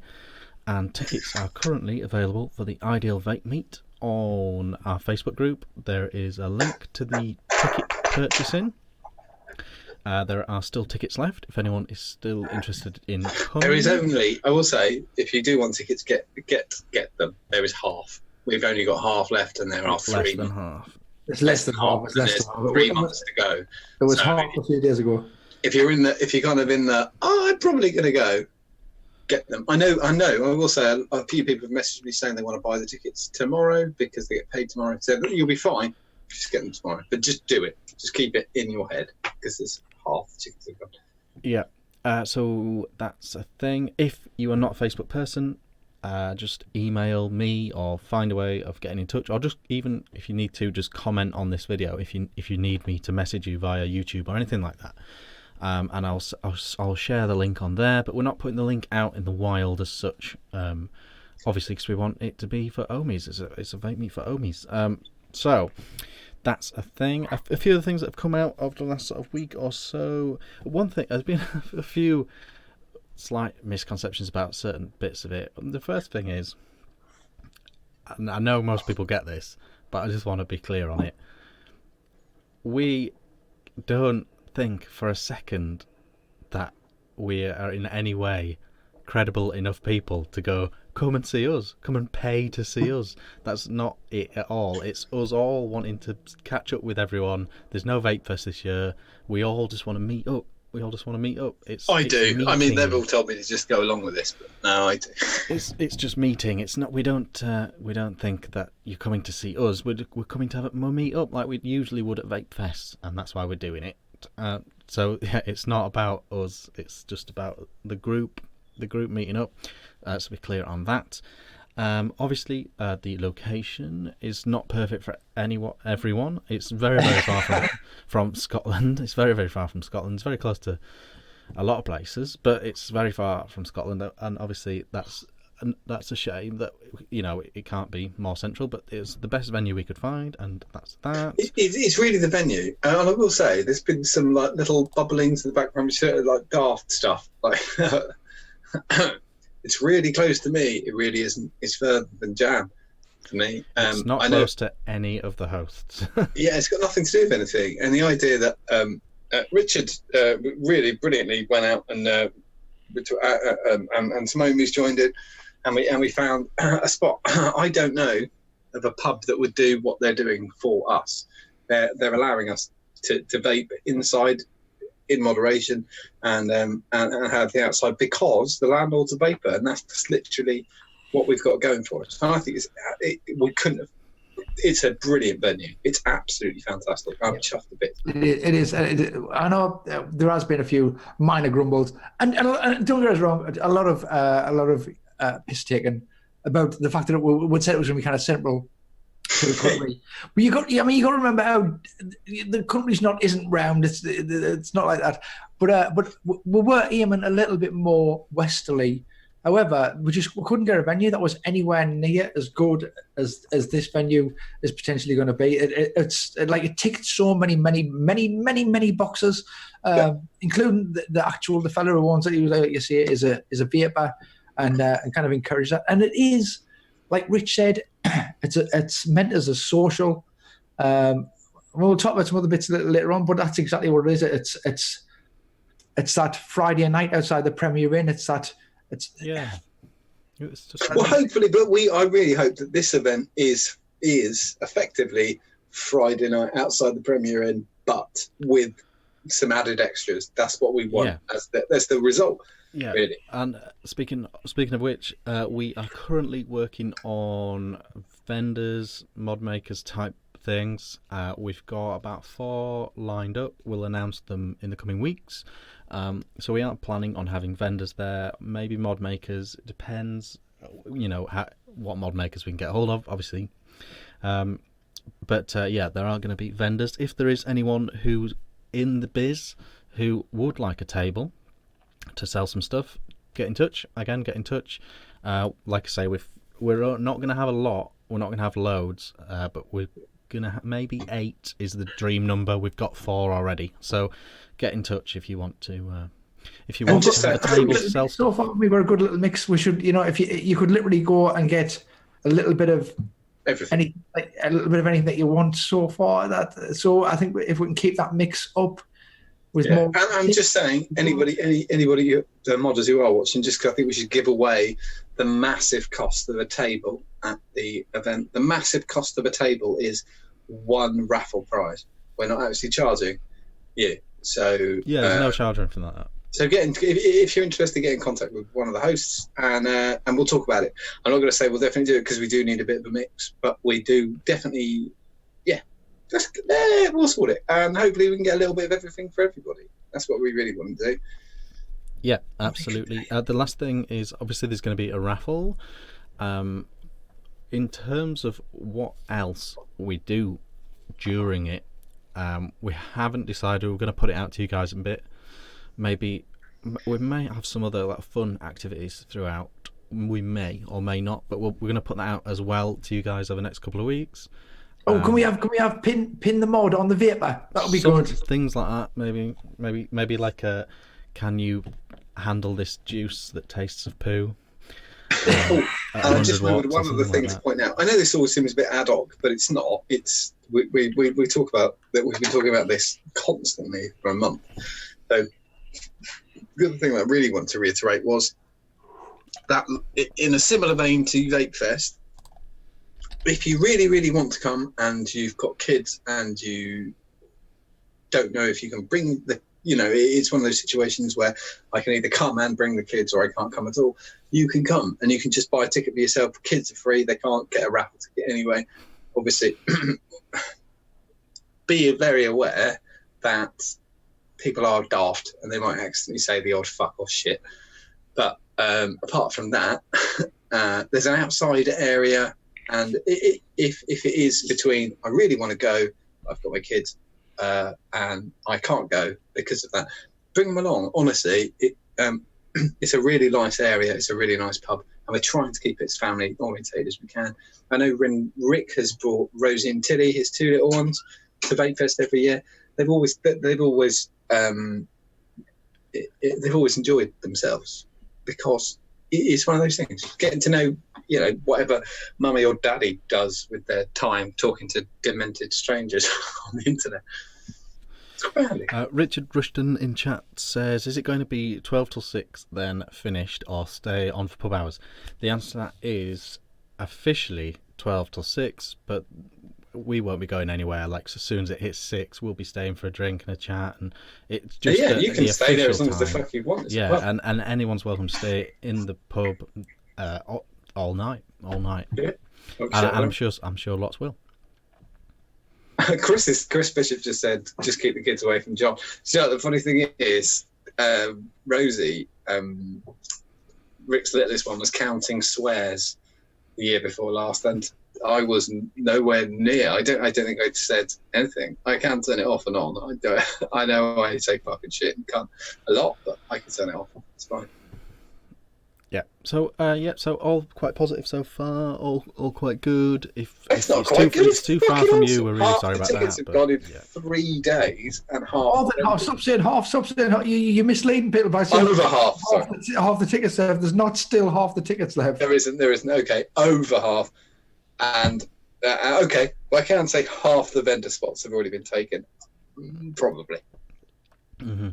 And tickets are currently available for the Ideal Vape Meet on our Facebook group. There is a link to the ticket purchasing. There are still tickets left if anyone is still interested in coming. There is only, I will say, if you do want tickets, get them. There is half. We've only got half left, and there are three. Less than half. It's less than half. It's less than half. 3 months to go. There was half a few days ago. If you're kind of in the, I'm probably going to go, get them. I know. I will say a few people have messaged me saying they want to buy the tickets tomorrow because they get paid tomorrow. So you'll be fine. Just get them tomorrow. But just do it. Just keep it in your head because there's half the tickets have gone. Yeah. So that's a thing. If you are not a Facebook person, just email me or find a way of getting in touch, or just even if you need to, just comment on this video if you need me to message you via YouTube or anything like that. And I'll share the link on there, but we're not putting the link out in the wild as such, obviously, because we want it to be for Ohmies. It's a vape meet for Ohmies. So that's a thing. A few of the things that have come out over the last sort of week or so. One thing, there's been a few slight misconceptions about certain bits of it. The first thing is, and I know most people get this, but I just want to be clear on it. We don't think for a second that we are in any way credible enough people to go, come and see us, come and pay to see us. That's not it at all. It's us all wanting to catch up with everyone. There's no Vape Fest this year. We all just want to meet up. I do. Meeting. I mean, they've all told me to just go along with this, but no, I do. It's just meeting. It's not. We don't think that you're coming to see us. We're coming to have a meet up like we usually would at Vape Fest, and that's why we're doing it. So yeah, it's not about us. It's just about the group meeting up. So be clear on that. Obviously, the location is not perfect for everyone. It's very, very far from Scotland. It's very, very far from Scotland. It's very close to a lot of places, but it's very far from Scotland. And obviously, that's a shame that it can't be more central. But it's the best venue we could find, and that's that. It's really the venue. And I will say, there's been some like little bubblings in the background, which are like daft stuff, like. It's really close to me. It really isn't. It's further than Jam for me. It's not close to any of the hosts. Yeah, it's got nothing to do with anything. And the idea that Richard really brilliantly went out and some homies joined it, and we found a spot. I don't know of a pub that would do what they're doing for us. They're allowing us to vape inside, in moderation, and have the outside, because the landlord's a vapor, and that's literally what we've got going for us. And I think we couldn't have. It's a brilliant venue. It's absolutely fantastic. I'm chuffed a bit. It is. I know there has been a few minor grumbles, and don't get us wrong, a lot of piss taken about the fact that it would say it was going to be kind of central to the country. But you got to remember how the country's isn't round. It's not like that. But we were aiming a little bit more westerly. However, we couldn't get a venue that was anywhere near as good as this venue is potentially going to be. It ticked so many boxes, including the fellow who owns it. He was like you see, is a vapor, and kind of encourage that. And it is, like Rich said, it's meant as a social. We'll talk about some other bits later on, but that's exactly what it is. It's that Friday night outside the Premier Inn. It's just well, hopefully, but I really hope that this event is effectively Friday night outside the Premier Inn, but with some added extras. That's what we want. Yeah. That's the result. Yeah. Really. And speaking of which, we are currently working on vendors, mod makers type things. We've got about 4 lined up. We'll announce them in the coming weeks. So we aren't planning on having vendors there, maybe mod makers. It depends, what mod makers we can get hold of, obviously. But there are going to be vendors. If there is anyone who's in the biz who would like a table to sell some stuff, get in touch. Again, get in touch. Like I say, we're not going to have a lot. We're not going to have loads, but we're going to maybe 8 is the dream number. We've got 4 already. So get in touch if you want to. If you want to have a table to sell. So far, we were a good little mix. We should, if you could literally go and get a little bit of everything, a little bit of anything that you want so far. So I think if we can keep that mix up with more. And I'm just saying, anybody, the modders who are watching, I think we should give away the massive cost of a table at the event. The massive cost of a table is 1 raffle prize. We're not actually charging you. So there's no charge or anything like that. So if you're interested, get in contact with one of the hosts, and we'll talk about it. I'm not going to say we'll definitely do it because we do need a bit of a mix, but we do definitely, we'll sort it, and hopefully we can get a little bit of everything for everybody. That's what we really want to do. Yeah, absolutely. The last thing is obviously there's going to be a raffle. In terms of what else we do during it, we haven't decided. We're going to put it out to you guys in a bit. Maybe we may have some other fun activities throughout. We may or may not, but we're going to put that out as well to you guys over the next couple of weeks. Oh, can we have pin the mod on the vapor? That would be good. Things like that. Maybe like a, can you handle this juice that tastes of poo? I just remembered one of the things to point out. I know this always seems a bit ad hoc, but it's not. It's we talk about that. We've been talking about this constantly for a month. So the other thing that I really want to reiterate was that, in a similar vein to Vape Fest, if you really, really want to come and you've got kids and you don't know if you can bring it's one of those situations where I can either come and bring the kids or I can't come at all. You can come and you can just buy a ticket for yourself. Kids are free. They can't get a raffle ticket anyway. Obviously, be very aware that people are daft and they might accidentally say the odd fuck or shit. But apart from that, there's an outside area. And if it is between, I really want to go, I've got my kids, and I can't go because of that, bring them along. Honestly, it's a really nice area. It's a really nice pub, and we're trying to keep it as family orientated as we can. I know when Rick has brought Rosie and Tilly, his 2 little ones, to Vape Fest every year. They've always enjoyed themselves because it's one of those things. Getting to know, whatever mummy or daddy does with their time talking to demented strangers on the internet. Richard Rushton in chat says, is it going to be 12 till 6 then finished or stay on for pub hours? The answer to that is officially 12 till 6, but we won't be going anywhere. As soon as it hits 6, we'll be staying for a drink and a chat, and it's just you can stay there as long as the fuck you want. And anyone's welcome to stay in the pub all night. Yeah. And I'm sure lots will. Chris Bishop just said, just keep the kids away from John. So the funny thing is, Rosie, Rick's littlest one, was counting swears the year before last, and I was nowhere near. I don't think I'd said anything. I can turn it off and on. I know I say fucking shit and cunt a lot, but I can turn it off. It's fine. Yeah. So so all quite positive so far. All quite good. If It's not it's quite good. it's too far from you, we're really Half sorry the about tickets that. have gone in 3 days, and Stop saying half. Stop saying half. You're misleading people by saying over half. half the tickets left. There's not still half the tickets left. There isn't. Okay, over half. And okay, well, I can say half the vendor spots have already been taken. Probably. Mm-hmm.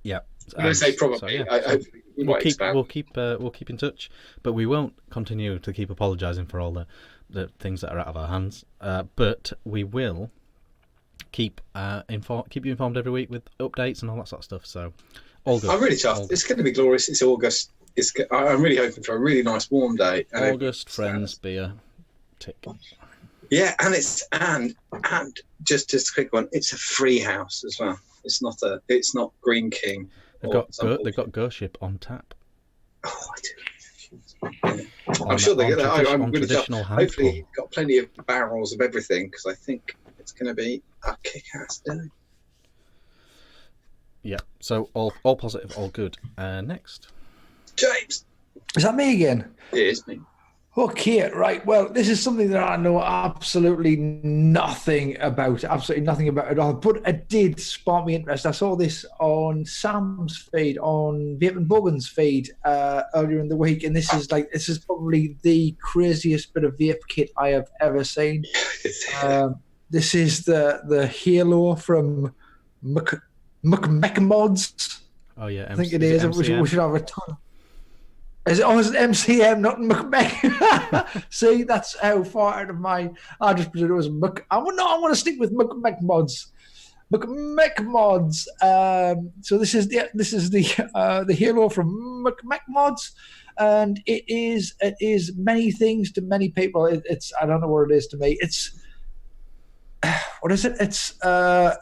Yeah. I'm going to say probably. So, yeah. We'll keep in touch, but we won't continue to keep apologising for all the things that are out of our hands. But we will keep you informed every week with updates and all that sort of stuff. So all good. I'm really chuffed. It's going to be glorious. It's August. I'm really hoping for a really nice warm day. August, friends, beer, tick. Yeah, and just a quick one. It's a free house as well. It's not Green King. They've got Go Ship on tap. Oh, I do. I'm sure they get that. I'm really chuffed. Hopefully, got plenty of barrels of everything because I think it's going to be a kick-ass day. Yeah. So all positive, all good. Next. James. Is that me again? It is me. Okay, right. Well, this is something that I know absolutely nothing about at all. But it did spark me interest. I saw this on Sam's feed, on Vape and Boggan's feed earlier in the week, and this is probably the craziest bit of vape kit I have ever seen. This is the Halo from McMods. Oh yeah, I think it is. We should have a ton. Is it MCM, not McMec? See, that's how far out of my. I just presumed it was Mc. I want to stick with McMods. McMods. So this is the Halo from McMods, and it is many things to many people. It's I don't know what it is to me. It's. What is it? It's a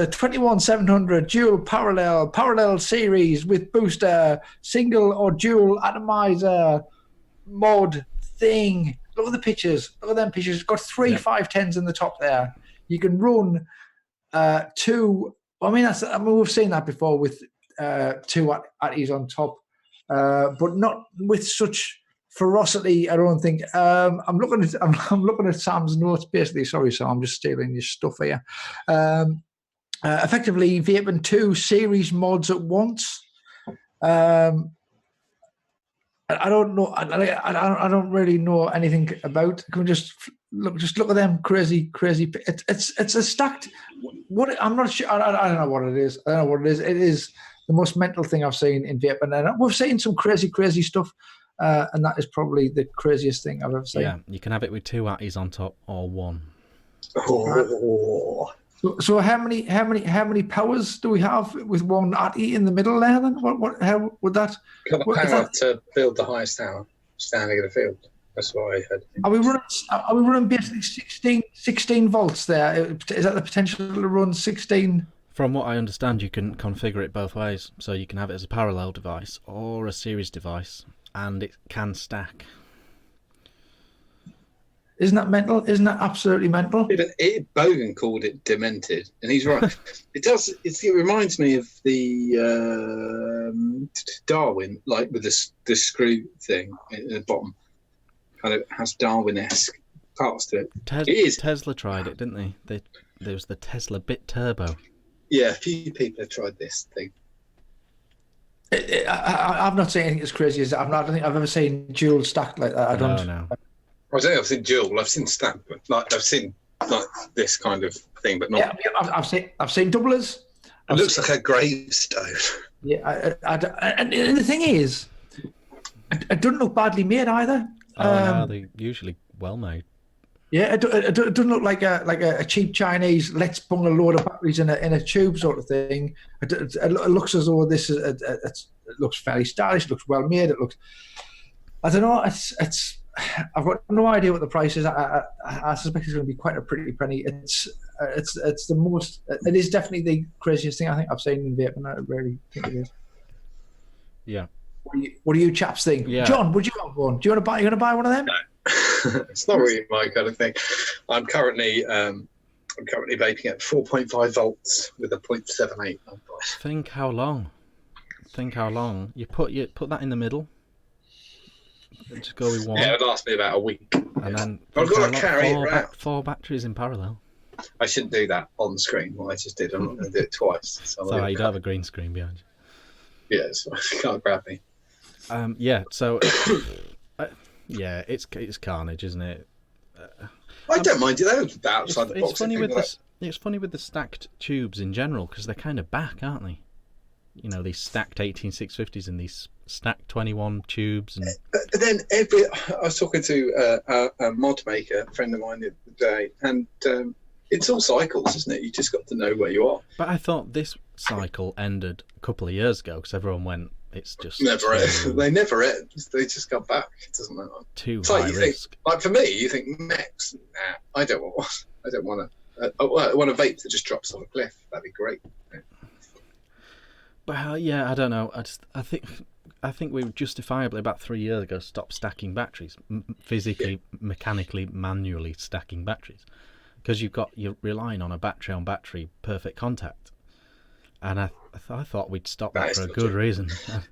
21700 dual parallel series with booster, single or dual atomizer mod thing. Look at the pictures. Look at them pictures. It's got three 510s in the top there. You can run two. I mean, we've seen that before with two atties on top, but not with such ferocity. I don't think. I'm looking at Sam's notes basically. Sorry, Sam, I'm just stealing your stuff here. Effectively, vaping 2 series mods at once. I don't know. I don't really know anything about. Can we just look at them crazy? It's a stacked. What I'm not sure. I don't know what it is. I don't know what it is. It is the most mental thing I've seen in vaping, and we've seen some crazy stuff. And that is probably the craziest thing I've ever seen. Yeah, you can have it with 2 atties on top or 1. Oh. So how many powers do we have with 1 attie in the middle there? Then how would that? Got the power to build the highest tower standing in the field. That's what I heard. Are we running basically 16 volts there? Is that the potential to run 16? From what I understand, you can configure it both ways. So you can have it as a parallel device or a series device. And it can stack. Isn't that mental? Isn't that absolutely mental? Bogan called it demented, and he's right. It does. It reminds me of the Darwin, like with the screw thing at the bottom. Kind of has Darwin-esque parts to it. It is. Tesla tried it, didn't they? There was the Tesla Bit Turbo. Yeah, a few people have tried this thing. I've not seen anything as crazy as that. I don't think I've ever seen dual stacked like that. No. I don't think I've seen dual. I've seen stacked, but I've seen like this kind of thing, but not. Yeah, I've seen doublers. It looks like a gravestone. Yeah, and the thing is, it doesn't look badly made either. No, they're usually well made. Yeah, it doesn't look like a cheap Chinese let's bung a load of batteries in a tube sort of thing. It looks as though this is it looks fairly stylish. It looks well made. It looks I don't know. It's. I've got no idea what the price is. I suspect it's going to be quite a pretty penny. It's the most. It is definitely the craziest thing I think I've seen in vaping. I really think it is. Yeah. What do you chaps think? Yeah. John, would you have one? Do you want to buy? You going to buy one of them? It's not really my kind of thing. I'm currently vaping at 4.5 volts with a 0.78. Think how long. You put that in the middle. Just go with one. Yeah, it would last me about a week. And then I've got to carry it around. 4 batteries in parallel. I shouldn't do that on screen. What I just did, I'm not going to do it twice. So Sorry, you don't have a green screen behind you. Yeah, so you can't grab me. Yeah. So, yeah, it's carnage, isn't it? I don't mind it though. Outside the box. It's funny with the stacked tubes in general because they're kind of back, aren't they? You know, these stacked 18650s and these stacked 21 tubes. And then I was talking to a mod maker, a friend of mine the other day, and it's all cycles, isn't it? You just got to know where you are. But I thought this cycle ended a couple of years ago because everyone went, it's just never end. They never end. They just come back. It doesn't matter. Too high risk. Like for me, you think next? Nah, I don't want to. I want a vape that just drops off a cliff. That'd be great. Yeah. Well, yeah, I don't know. I think we justifiably about 3 years ago stopped stacking batteries, physically, mechanically, manually stacking batteries, because you're relying on a battery on battery perfect contact, and I thought we'd stop that for a good reason.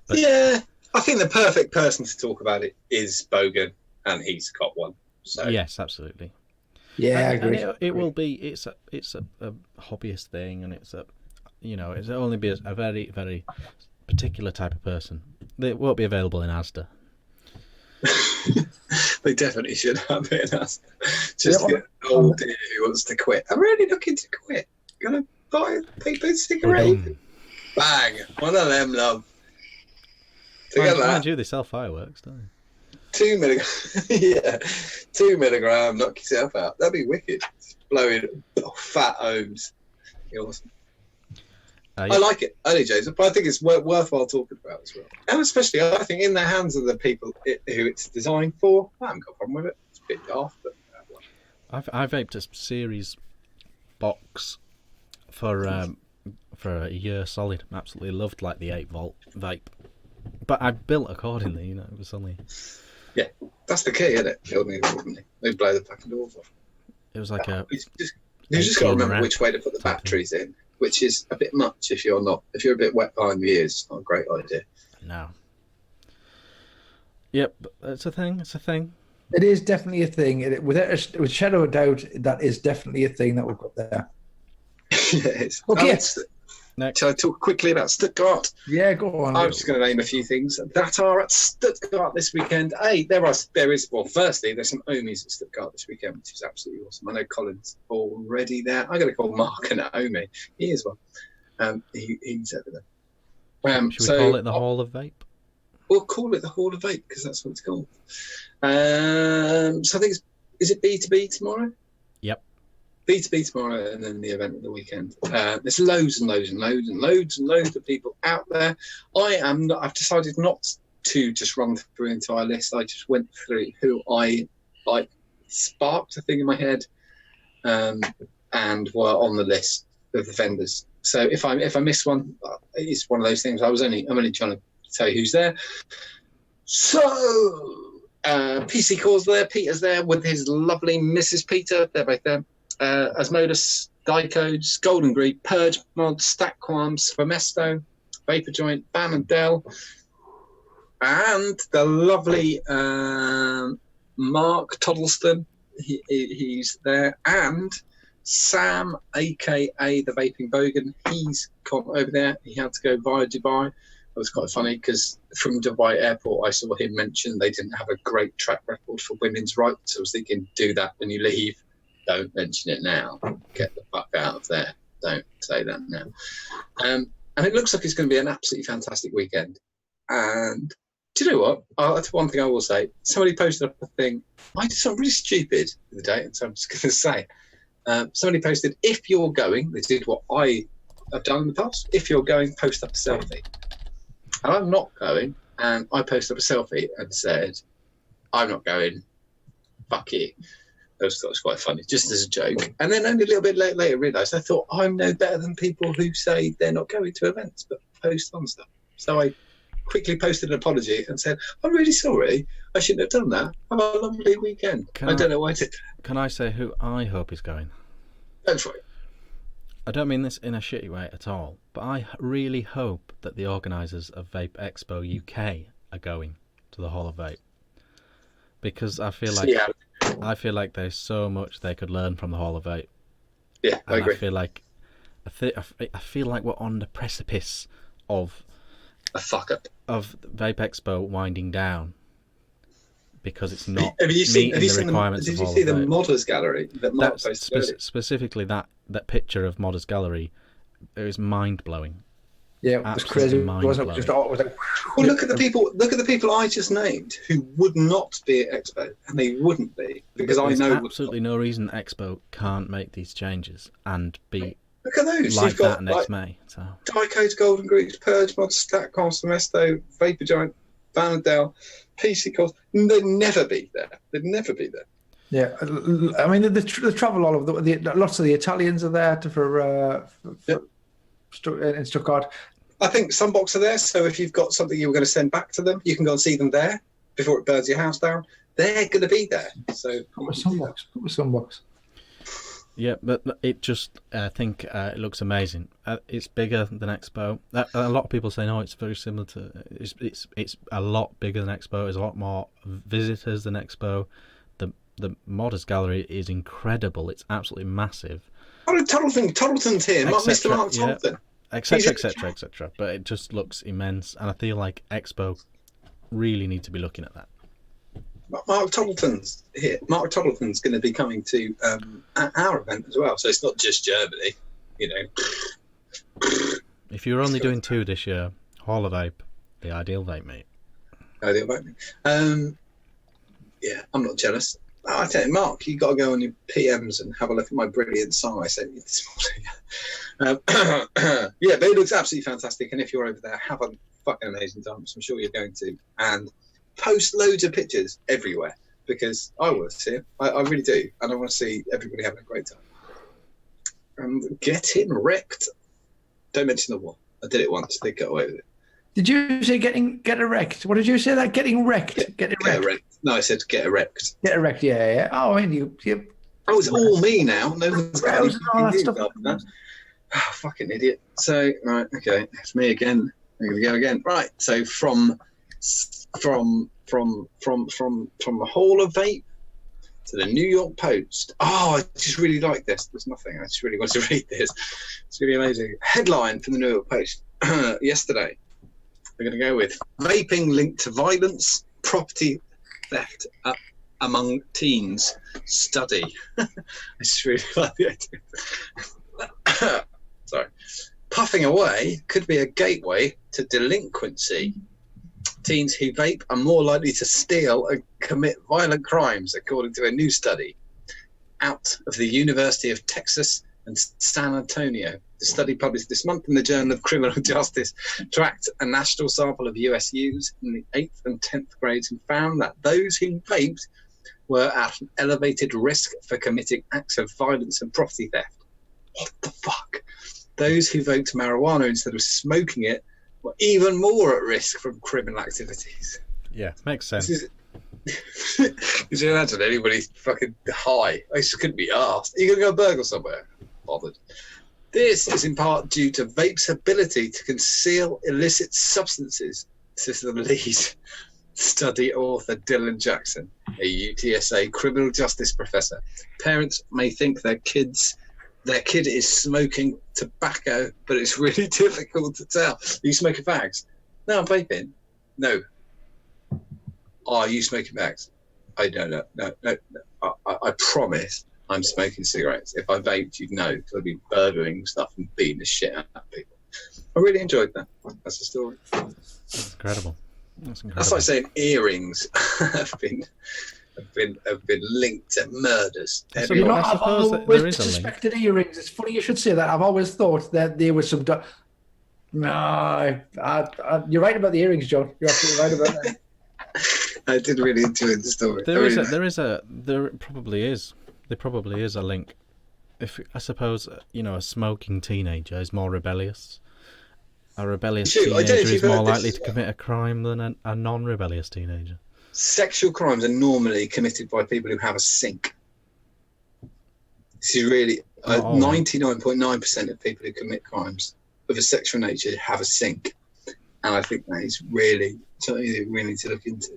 But, yeah, I think the perfect person to talk about it is Bogan, and he's got one. So yes, absolutely. Yeah, I agree. And it will be. It's a hobbyist thing, and it's only be a very, very particular type of person. It won't be available in Asda. They definitely should have it in Asda. Just get an old dear who wants to quit. I'm really looking to quit. Gonna buy a paper cigarette. Bang! One of them, love. Mind you, they sell fireworks, don't they? 2 milligram. Yeah, 2 milligram. Knock yourself out. That'd be wicked. Blowing fat ohms. Awesome. I like it, early days, but I think it's worthwhile talking about as well. And especially, I think, in the hands of the people who it's designed for, I haven't got a problem with it. It's a bit daft, but I vaped a series box for a year solid. Absolutely loved like the 8-volt vape, but I built accordingly. You know, it was only. Yeah, that's the key, isn't it? Building accordingly. They blow the fucking doors off. It was like you just got to remember which way to put the batteries in. Which is a bit much if you're a bit wet behind the ears. It's not a great idea. No. Yep, it's a thing. It is definitely a thing. With shadow of doubt, that is definitely a thing that we've got there. Yes. Okay. Next. Shall I talk quickly about Stuttgart? Yeah, go on. I'm just going to name a few things that are at Stuttgart this weekend. Hey, firstly, there's some Omis at Stuttgart this weekend, which is absolutely awesome. I know Colin's already there. I'm going to call Mark an Omi. He is one. He's over there. Should we call it the Hall of Vape? We'll call it the Hall of Vape because that's what it's called. So I think is it B2B tomorrow? Yep. B2B tomorrow, and then the event of the weekend. There's loads of people out there. I've decided not to just run through an entire list. I just went through who I sparked a thing in my head, and were on the list of the vendors. So if I miss one, it's one of those things. I'm only trying to tell you who's there. So PC Core's there, Peter's there with his lovely Mrs. Peter. They're both there. Asmodus, Dicodes, Golden Greed, Purge Mod, Stack Qualms, Femesto, Vapor Joint, Bam and Dell, and the lovely Mark Toddleston. He's there, and Sam, aka the Vaping Bogan. He's come over there. He had to go via Dubai. It was quite funny because from Dubai Airport, I saw him mention they didn't have a great track record for women's rights. I was thinking, do that when you leave. Don't mention it now. Get the fuck out of there. Don't say that now. And it looks like it's going to be an absolutely fantastic weekend. And do you know what? That's one thing I will say. Somebody posted up a thing. I did something really stupid the other day, so I'm just going to say. Somebody posted, if you're going, they did what I have done in the past. If you're going, post up a selfie. And I'm not going, and I posted up a selfie and said, I'm not going. Fuck you. I just thought it was quite funny, just as a joke. And then only a little bit later realised I thought I'm no better than people who say they're not going to events but post on stuff. So I quickly posted an apology and said, I'm really sorry. I shouldn't have done that. Have a lovely weekend. I don't know why I did. Can I say who I hope is going? Go for it. I don't mean this in a shitty way at all, but I really hope that the organisers of Vape Expo UK are going to the Hall of Vape, because I feel like there's so much they could learn from the Hall of Vape. Yeah, I agree. I feel like we're on the precipice of a fuck up of Vape Expo winding down because it's not have you seen the requirements did of you Hall see of the Vape. Modders Gallery that Mark posted earlier? Specifically that picture of Modders Gallery, it was mind blowing. Yeah, it was crazy. It wasn't just all. It was like, well, look at the people I just named who would not be at Expo, and they wouldn't be because There's I know absolutely no reason Expo can't make these changes and be look at those. like You've got, that next May. So Dicodes, Golden Greeks, Purge Mod, Statcom, Semesto, Vapor Giant, Vanadel, PC Calls. They'd never be there. They'd never be there. yeah, I mean the travel all over lots of the Italians are there in Stuttgart. I think some box are there, so if you've got something you were going to send back to them, you can go and see them there before it burns your house down. They're going to be there. So Put with some box. yeah, but it just I think it looks amazing. It's bigger than Expo. A lot of people say no, it's very similar to. It's a lot bigger than Expo. There's a lot more visitors than Expo. The Modders Gallery is incredible. It's absolutely massive. Oh, Toddleton's here, Mr. Mark Toddleton. Etc. But it just looks immense, and I feel like Expo really need to be looking at that. Mark Toddleton's here. Mark Toddleton's going to be coming to our event as well, so it's not just Germany, you know. If you're only doing 2 this year, Hall of Vape, the ideal vape mate. Ideal vape. Yeah, I'm not jealous. I tell you, Mark, you got to go on your PMs and have a look at my brilliant song I sent you this morning. Yeah, but it looks absolutely fantastic. And if you're over there, have a fucking amazing time. So I'm sure you're going to. And post loads of pictures everywhere because I want to see it. I really do. And I want to see everybody having a great time. And getting wrecked. Don't mention the war. I did it once. They got away with it. Did you say get erect? What did you say? That getting wrecked? Get erect. No, I said get erect. Get erect. Yeah. Oh, I mean you. Oh, it's all me now. No one's got all that stuff. Oh, fucking idiot. So right, okay, it's me again. I'm gonna go again. Right. So from the Hall of Vape to the New York Post. Oh, I just really like this. There's nothing. I just really want to read this. It's really amazing. Headline from the New York Post yesterday. We're going to go with vaping linked to violence, property theft among teens. Study. I just really like the idea. Sorry. Puffing away could be a gateway to delinquency. Teens who vape are more likely to steal and commit violent crimes, according to a new study out of the University of Texas and San Antonio. The study published this month in the Journal of Criminal Justice tracked a national sample of US youths in the 8th and 10th grades and found that those who vaped were at an elevated risk for committing acts of violence and property theft. What the fuck? Those who vaped marijuana instead of smoking it were even more at risk from criminal activities. Yeah, makes sense. Could you imagine anybody fucking high? I just couldn't be asked. Are you going to go burgle somewhere? Bothered. This is in part due to vape's ability to conceal illicit substances, says the lead study author Dylan Jackson, a UTSA criminal justice professor. Parents may think their kid is smoking tobacco, but it's really difficult to tell. Are you smoking fags? No, I'm vaping. No. Are you smoking fags? I don't know. No. I promise I'm smoking cigarettes. If I vaped, you'd know, because I'd be burgling stuff and beating the shit out of people. I really enjoyed that. That's the story. That's incredible. That's like saying earrings have been linked to murders. So I've always suspected earrings. It's funny you should say that. I've always thought that there was some. No, you're right about the earrings, John. You're absolutely right about that. I did really enjoy the story. There probably is a link. If I suppose a smoking teenager is more rebellious. A rebellious teenager is more likely to commit a crime than a non-rebellious teenager. Sexual crimes are normally committed by people who have a sink. This is really 99.9% of people who commit crimes of a sexual nature have a sink, and I think that is really something that we need to look into.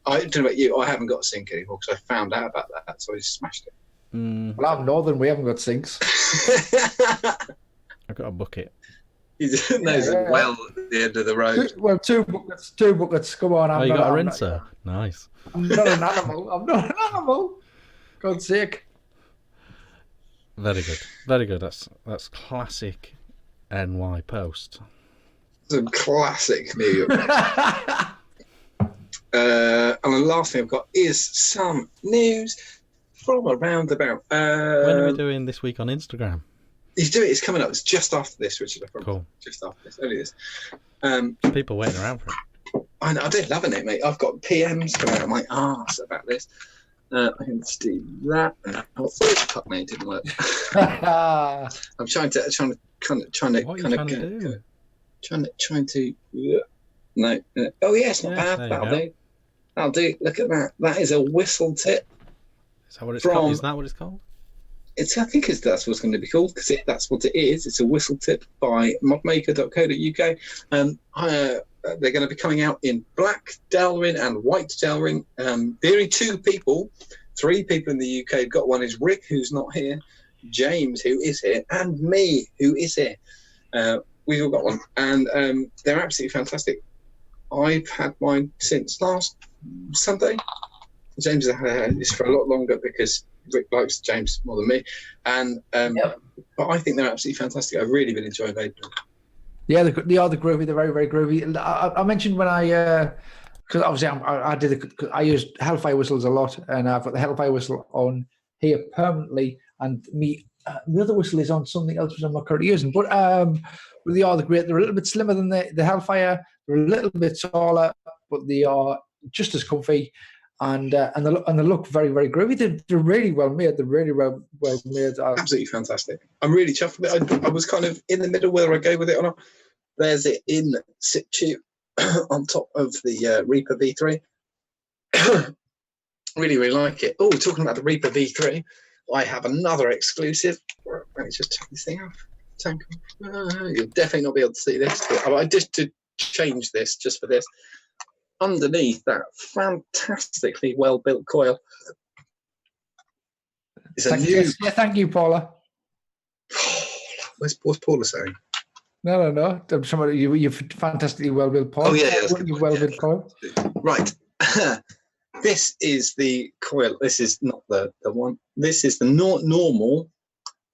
I don't know about you. I haven't got a sink anymore because I found out about that, so I just smashed it. Well, I'm northern. We haven't got sinks. I've got a bucket. Those are well at the end of the road. Two buckets. Come on. You got a rinser. Nice. I'm not an animal. God's sake. Very good. Very good. That's classic NY post. Some classic New York. And the last thing I've got is some news from around about. When are we doing this week on Instagram? It's coming up. It's just after this, Richard. I promise. Cool. Just after this. Only this. People waiting around for it. I know. I'm loving it, mate. I've got PMs coming out of my arse about this. I can do that. Oh, fuck me, it didn't work. I'm trying to no. Oh yeah, it's not bad. That'll do. Look at that. That is a whistle tip. Is that what it's called? Is that what it's called? I think that's what it's going to be called because that's what it is. It's a whistle tip by modmaker.co.uk. They're going to be coming out in black Delrin and white Delrin. The only three people in the UK have got one is Rick, who's not here, James, who is here, and me, who is here. We've all got one, and they're absolutely fantastic. I've had mine since last Sunday. James has had this for a lot longer because Rick likes James more than me, and but I think they're absolutely fantastic. I've really been enjoying vaping. Yeah, they are the groovy. They're very, very groovy. I mentioned when because obviously I use Hellfire whistles a lot, and I've got the Hellfire whistle on here permanently, and the other whistle is on something else which I'm not currently using. But they are the great. They're a little bit slimmer than the Hellfire. They're a little bit taller, but they are just as comfy. And they look very, very groovy. They're really well made. They're really well made. Absolutely fantastic. I'm really chuffed with it. I was kind of in the middle whether I go with it or not. There's it in situ on top of the Reaper V3. Really, really like it. Oh, talking about the Reaper V3, I have another exclusive. Let me just take this thing off. You'll definitely not be able to see this. But I just to change this just for this. Underneath that fantastically well-built coil is a new... Thank you, Paula. What's Paula saying? No. I'm somebody you're fantastically well-built, Paula. Oh, yeah. Well-built coil. Right. This is the coil. This is not the one. This is the normal,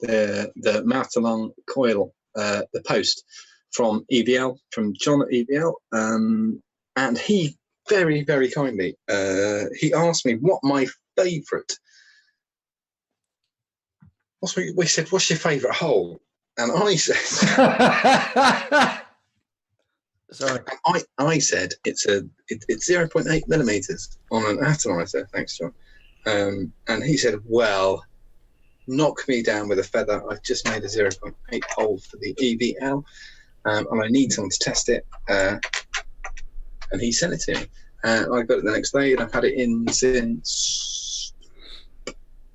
the mouth-along coil, the post from EVL, from John at EVL. And he very, very kindly, he asked me what my favourite. We said, what's your favourite hole? And I said, sorry. I said it's 0.8 millimeters on an atomizer. Thanks, John. And he said, well, knock me down with a feather. I've just made a 0.8 hole for the EVL, and I need someone to test it. And he sent it to me. I got it the next day, and I've had it in since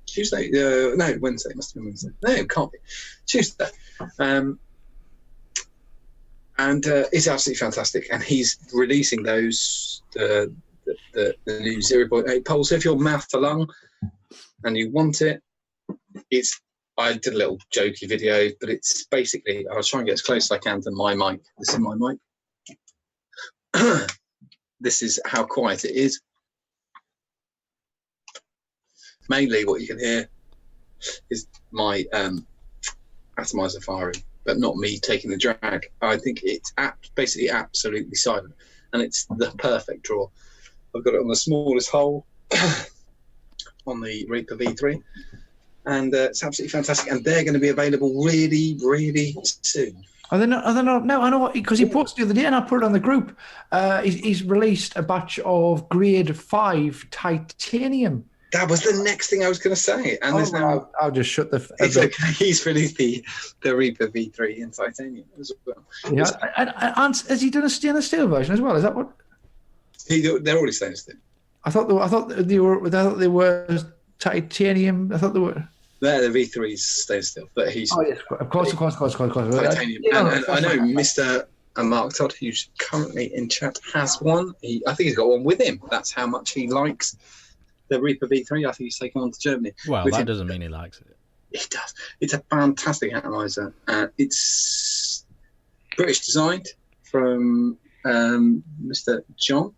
Tuesday. No, Wednesday. It must have been Wednesday. No, it can't be. Tuesday. And it's absolutely fantastic. And he's releasing those, the new 0.8 poles. So if you're mouth to lung and you want it, I did a little jokey video, but it's basically, I'll try and get as close as I can to my mic. This is my mic. This is how quiet it is. Mainly what you can hear is my atomizer firing, but not me taking the drag. I think it's basically absolutely silent, and it's the perfect draw. I've got it on the smallest hole on the Reaper V3, and it's absolutely fantastic. And they're going to be available really, really soon. Are they not? Are they not? No, I know what, because he posted the other day, and I put it on the group. He's released a batch of grade 5 titanium. That was the next thing I was going to say. And there's now. I'll just shut the. It's okay. He's released the Reaper V3 in titanium as well. Yeah, and has he done a stainless steel version as well? Is that what? They're already stainless steel. I thought they were titanium. I thought they were. They're the V3's stainless steel, but he's. Oh yes, of course. Titanium. And I know Mr. Mark Todd, who's currently in chat, has one. I think he's got one with him. That's how much he likes the Reaper V3. I think he's taken one to Germany. Well, that doesn't mean he likes it. It does. It's a fantastic atomizer. It's British designed from Mr. John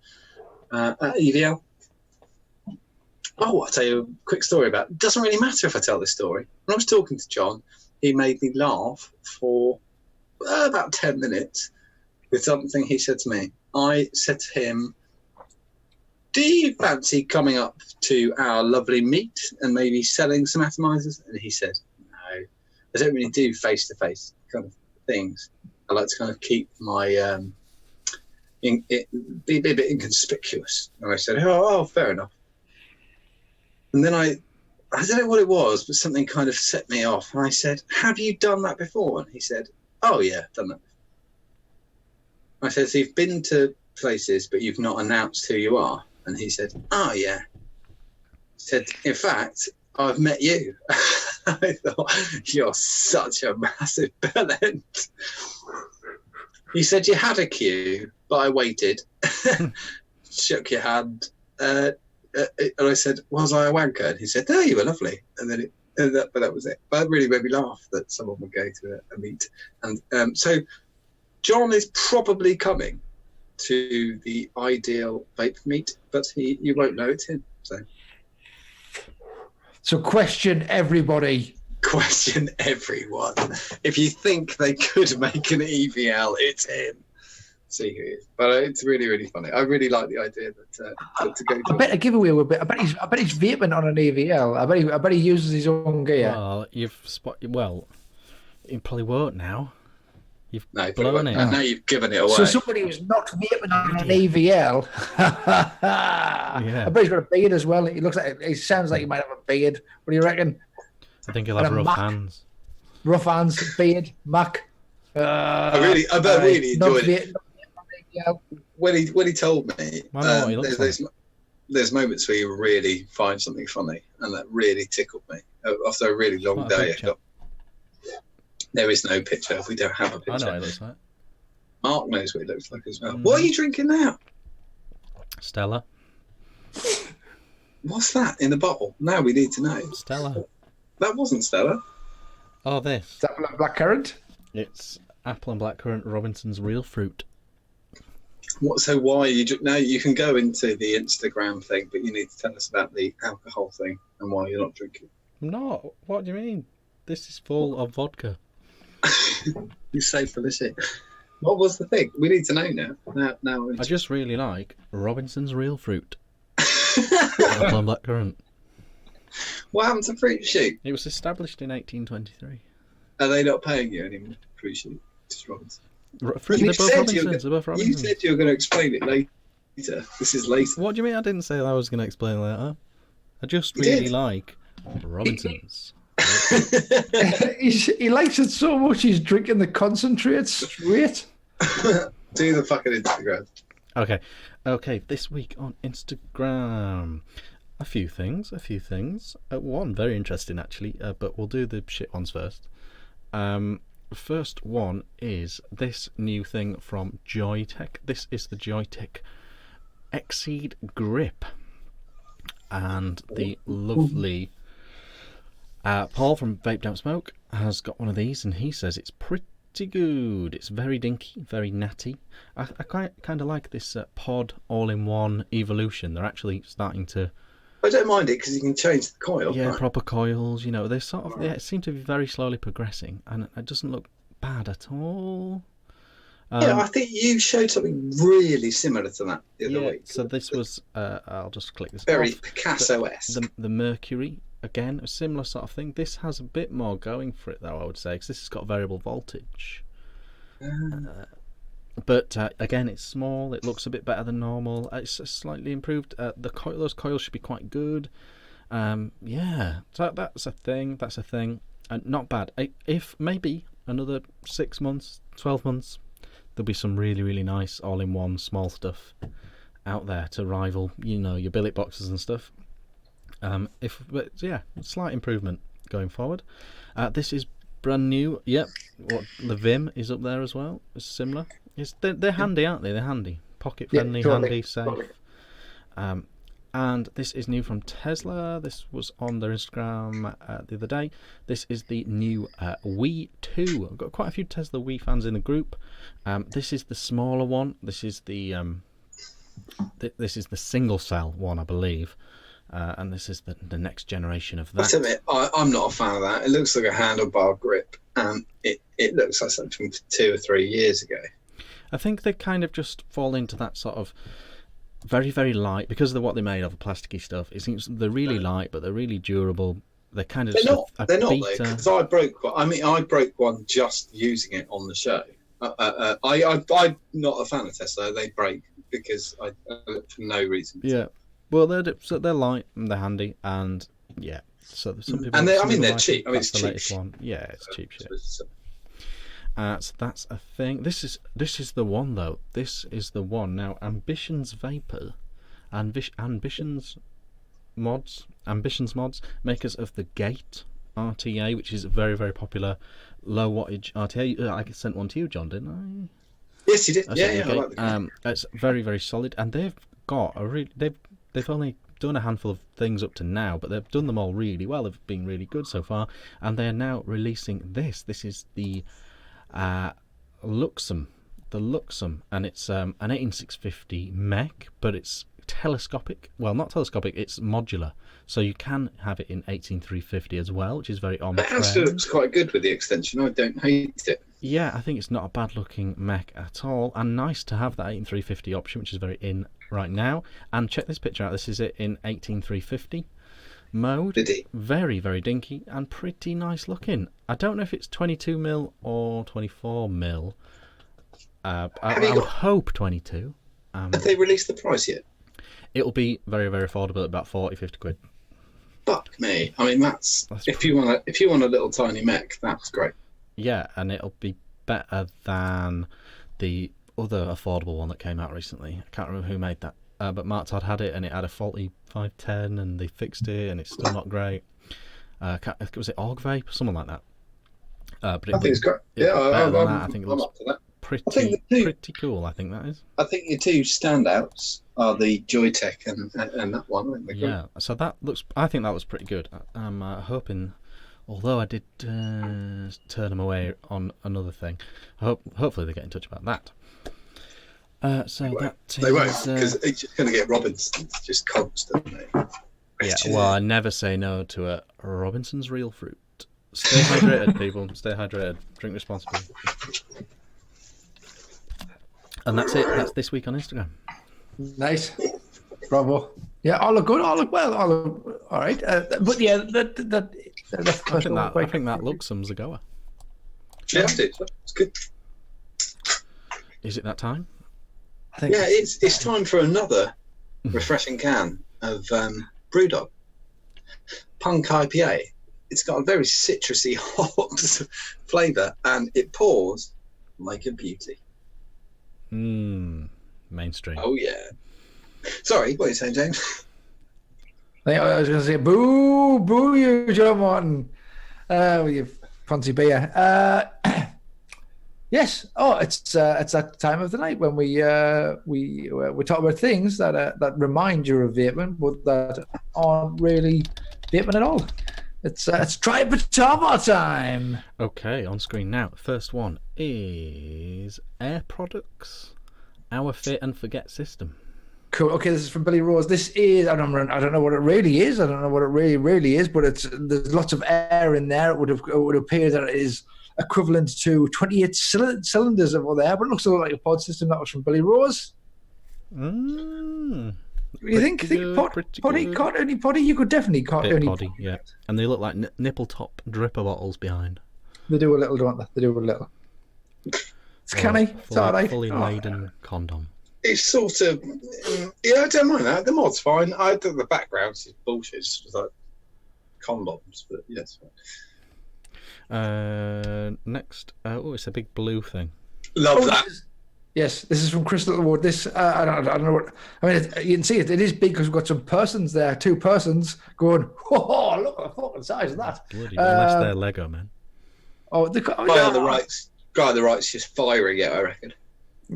at EVL. Oh, I'll tell you a quick story about it. It doesn't really matter if I tell this story. When I was talking to John, he made me laugh for about 10 minutes with something he said to me. I said to him, do you fancy coming up to our lovely meet and maybe selling some atomizers? And he said, no, I don't really do face-to-face kind of things. I like to kind of keep my, be a bit inconspicuous. And I said, oh, fair enough. And then I don't know what it was, but something kind of set me off. And I said, have you done that before? And he said, oh, yeah, done that before. I said, so you've been to places, but you've not announced who you are? And he said, oh, yeah. He said, in fact, I've met you. I thought, you're such a massive bellend. He said, you had a queue, but I waited. Shook your hand. And I said, was I a wanker? And he said, no, you were lovely. And then but that was it. But it really made me laugh that someone would go to a meet. And so John is probably coming to the Ideal Vape meet, but you won't know it's him. So question everybody. Question everyone. If you think they could make an EVL, it's him. See who he is. But it's really, really funny. I really like the idea that to go to. I bet a giveaway would be. I bet he's vaping on an EVL. I bet he uses his own gear. Well, you probably won't now. You've blown it. Now you've given it away. So somebody who's not vaping on an EVL. Yeah. I bet he's got a beard as well. He looks like. He sounds like he might have a beard. What do you reckon? I think he'll have rough hands. Rough hands, beard, Mac. I really enjoyed it. When he told me, there's moments where you really find something funny, and that really tickled me. After a really long day, there is no picture. We don't have a picture. I know what it looks like. Mark knows what it looks like as well. What are you drinking now? Stella. What's that in the bottle? Now we need to know. Stella. That wasn't Stella. Oh, this. Is that blackcurrant? It's apple and blackcurrant Robinson's Real Fruit. So why now you can go into the Instagram thing, but you need to tell us about the alcohol thing and why you're not drinking. No, what do you mean? This is full of vodka. You say Felicity. What was the thing? We need to know now. Now I just really like Robinson's Real Fruit. Apple and blackcurrant. What happened to Fruit Shoot? It was established in 1823. Are they not paying you anymore? Fruit Shoot. Just Robinson. They're both Robinsons. You said you were going to explain it later. This is later. What do you mean I didn't say that I was going to explain later? I just really like Robinsons. He likes it so much he's drinking the concentrate straight. Do the fucking Instagram. Okay. This week on Instagram, a few things. One very interesting actually, but we'll do the shit ones first. First one is this new thing from Joytech. This is the Joytech Exceed Grip, and the lovely Paul from Vape Don't Smoke has got one of these, and he says it's pretty good. It's very dinky, very natty. I kind of like this pod all-in-one evolution. They're actually starting to. I don't mind it because you can change the coil. Yeah, right? Proper coils. You know, they sort of they seem to be very slowly progressing, and it doesn't look bad at all. Yeah, I think you showed something really similar to that the other week. So this was. I'll just click this. Very Picasso-esque. The Mercury. Again, a similar sort of thing. This has a bit more going for it, though, I would say, because this has got variable voltage. But again, it's small. It looks a bit better than normal. It's slightly improved. Those coils should be quite good. Yeah, so that's a thing. That's a thing. And not bad. If maybe another 6 months, 12 months, there'll be some really, really nice all-in-one small stuff out there to rival, your billet boxes and stuff. But yeah, slight improvement going forward. This is brand new. Yep. The Vim is up there as well. It's similar. They're handy, aren't they? They're handy, pocket friendly, Yeah, totally. handy, safe. And this is new from Tesla. This was on their Instagram the other day. This is the new Wii 2. I've got quite a few Tesla Wii fans in the group. This is the smaller one. This is the single cell one, I believe. And this is the next generation of that. I must admit, I'm not a fan of that. It looks like a handlebar grip. It looks like something from 2 or 3 years ago. I think they kind of just fall into that sort of very, very light, because of what they're made of, plasticky stuff. It seems they're really light, but they're really durable. They're kind of they're not though, because I broke one. I mean, I broke one just using it on the show. I'm not a fan of Tesla. They break because for no reason. Yeah, well, they're light and they're handy, and yeah. So some people, and they're like cheap. I mean, it's the cheap. Latest one. Yeah, it's cheap shit. So that's a thing. This is the one though. This is the one now. Ambitions Vapor, Ambitions mods, makers of the Gate RTA, which is a very, very popular low wattage RTA. I sent one to you, John, didn't I? Yes, you did. I like the Gate. It's very, very solid, and they've got they've only done a handful of things up to now, but they've done them all really well. They've been really good so far, and they are now releasing this. This is the Luxem, and it's an 18650 mech, but it's telescopic. Well, not telescopic, it's modular, so you can have it in 18350 as well, which is very on trend. It actually looks quite good with the extension. I don't hate it. Yeah, I think it's not a bad looking mech at all, and nice to have that 18350 option, which is very in right now. And check this picture out. This is it in 18350 mode. Very, very dinky and pretty nice looking. I don't know if it's 22mm or 24mm. I would hope 22. Have they released the price yet? It'll be very, very affordable at about 40-50 quid. Fuck me. I mean, that's if you want a little tiny mech, that's great. Yeah, and it'll be better than the other affordable one that came out recently. I can't remember who made that. But Mark Todd had it, and it had a faulty 510, and they fixed it, and it's still not great. Was it Org Vape or something like that? But I think it's great. Yeah, I think it looks up to that. pretty cool. I think that is. I think your two standouts are the Joytech and that one. Yeah, so I think that looks pretty good. I'm hoping, although I did turn them away on another thing, hopefully they get in touch about that. So they won't, because it's just going to get Robinsons just constantly. Yeah, well, I never say no to a Robinson's Real Fruit. Stay hydrated, people. Stay hydrated. Drink responsibly. And that's it. That's this week on Instagram. Nice. Bravo. Yeah, all look good. All look well. All look all right. But yeah, that's I think that Luxem's a goer. Yeah, it's good. Is it that time? I think. Yeah, it's time for another refreshing can of Brewdog Punk IPA. It's got a very citrusy, hot flavour, and it pours like a beauty. Mainstream. Oh yeah. Sorry, what are you saying, James? I was going to say, boo, you, John Martin. You fancy beer. Yes. Oh, it's that time of the night when we talk about things that remind you of vaping, but that aren't really vaping at all. It's try Patama time. Okay, on screen now. First one is Air Products, Our Fit and Forget System. Cool. Okay, this is from Billy Rose. This is I don't know what it really is. I don't know what it really is, but there's lots of air in there. It would appear that it is equivalent to 28 cylinders of air, but it looks a lot like a pod system. That was from Billy Rose. You think potty? Potty? You could definitely potty, yeah. And they look like nipple top dripper bottles behind. They do a little, don't they? They do a little. It's canny. It's all right. Fully laden condom. It's sort of, I don't mind that. The mod's fine. I think the background is bullshit. It's just like condoms, but yes. Next, it's a big blue thing. Love that. Yes, this is from Crystal Award. This I don't know what I mean. You can see it. It is big because we've got some persons there. 2 persons going. Oh, look at the fucking size of that. Bloody, unless they're Lego men. Oh, Guy on the right's just firing it, I reckon.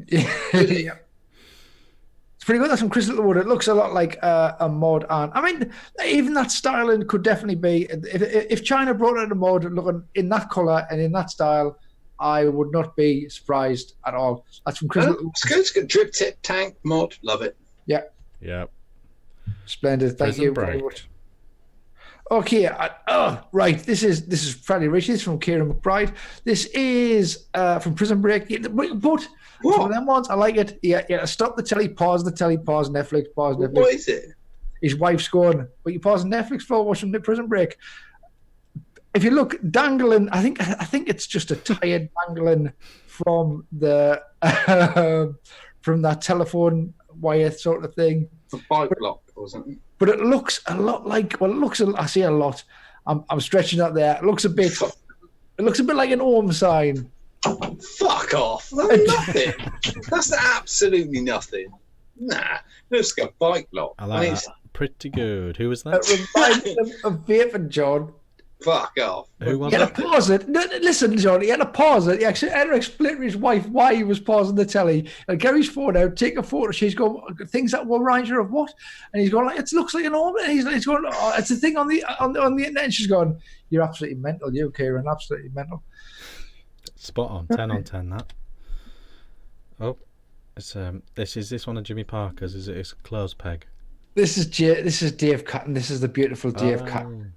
Yeah. It's pretty good. That's from Crystal Award. It looks a lot like a mod, and I mean, even that styling could definitely be. If China brought out a mod looking in that color and in that style, I would not be surprised at all. That's from Crystal. It's good. It's good. Drip tip tank mod. Love it. Yeah. Yeah. Splendid. Thank you very much. Okay. Right. This is fairly rich. This is from Kieran McBride. This is from Prison Break. But some of them ones, I like it. Yeah. Stop the telly. Pause the telly. Pause Netflix. Pause Netflix. What is it? His wife's going. What you pausing Netflix for? Watching the Prison Break. If you look dangling, I think it's just a tire dangling from the from that telephone wire sort of thing. It's a bike lock or something. But it looks a lot like. Well, it looks. I see a lot. I'm stretching out there. It looks a bit. It looks a bit like an Orm sign. Fuck off! That's nothing. That's absolutely nothing. Nah, it looks like a bike lock. I like that. Pretty good. Who was that? It reminds me of vaping, John. Fuck off. Who was He had it? to pause it. No, listen, John, he had to pause it. He actually had to explain to his wife why he was pausing the telly. And get his phone out, take a photo. She's going, things that will remind you of what? And he's going, like, it looks like an orb. And he's going, oh, it's a thing on the internet. And she's going, you're absolutely mental, you, Kieran, absolutely mental. Spot on. 10 on 10, that. Oh, it's this one of Jimmy Parker's. Is it? It's a clothes peg. This is Dave Cutton. This is the beautiful Dave Cutton.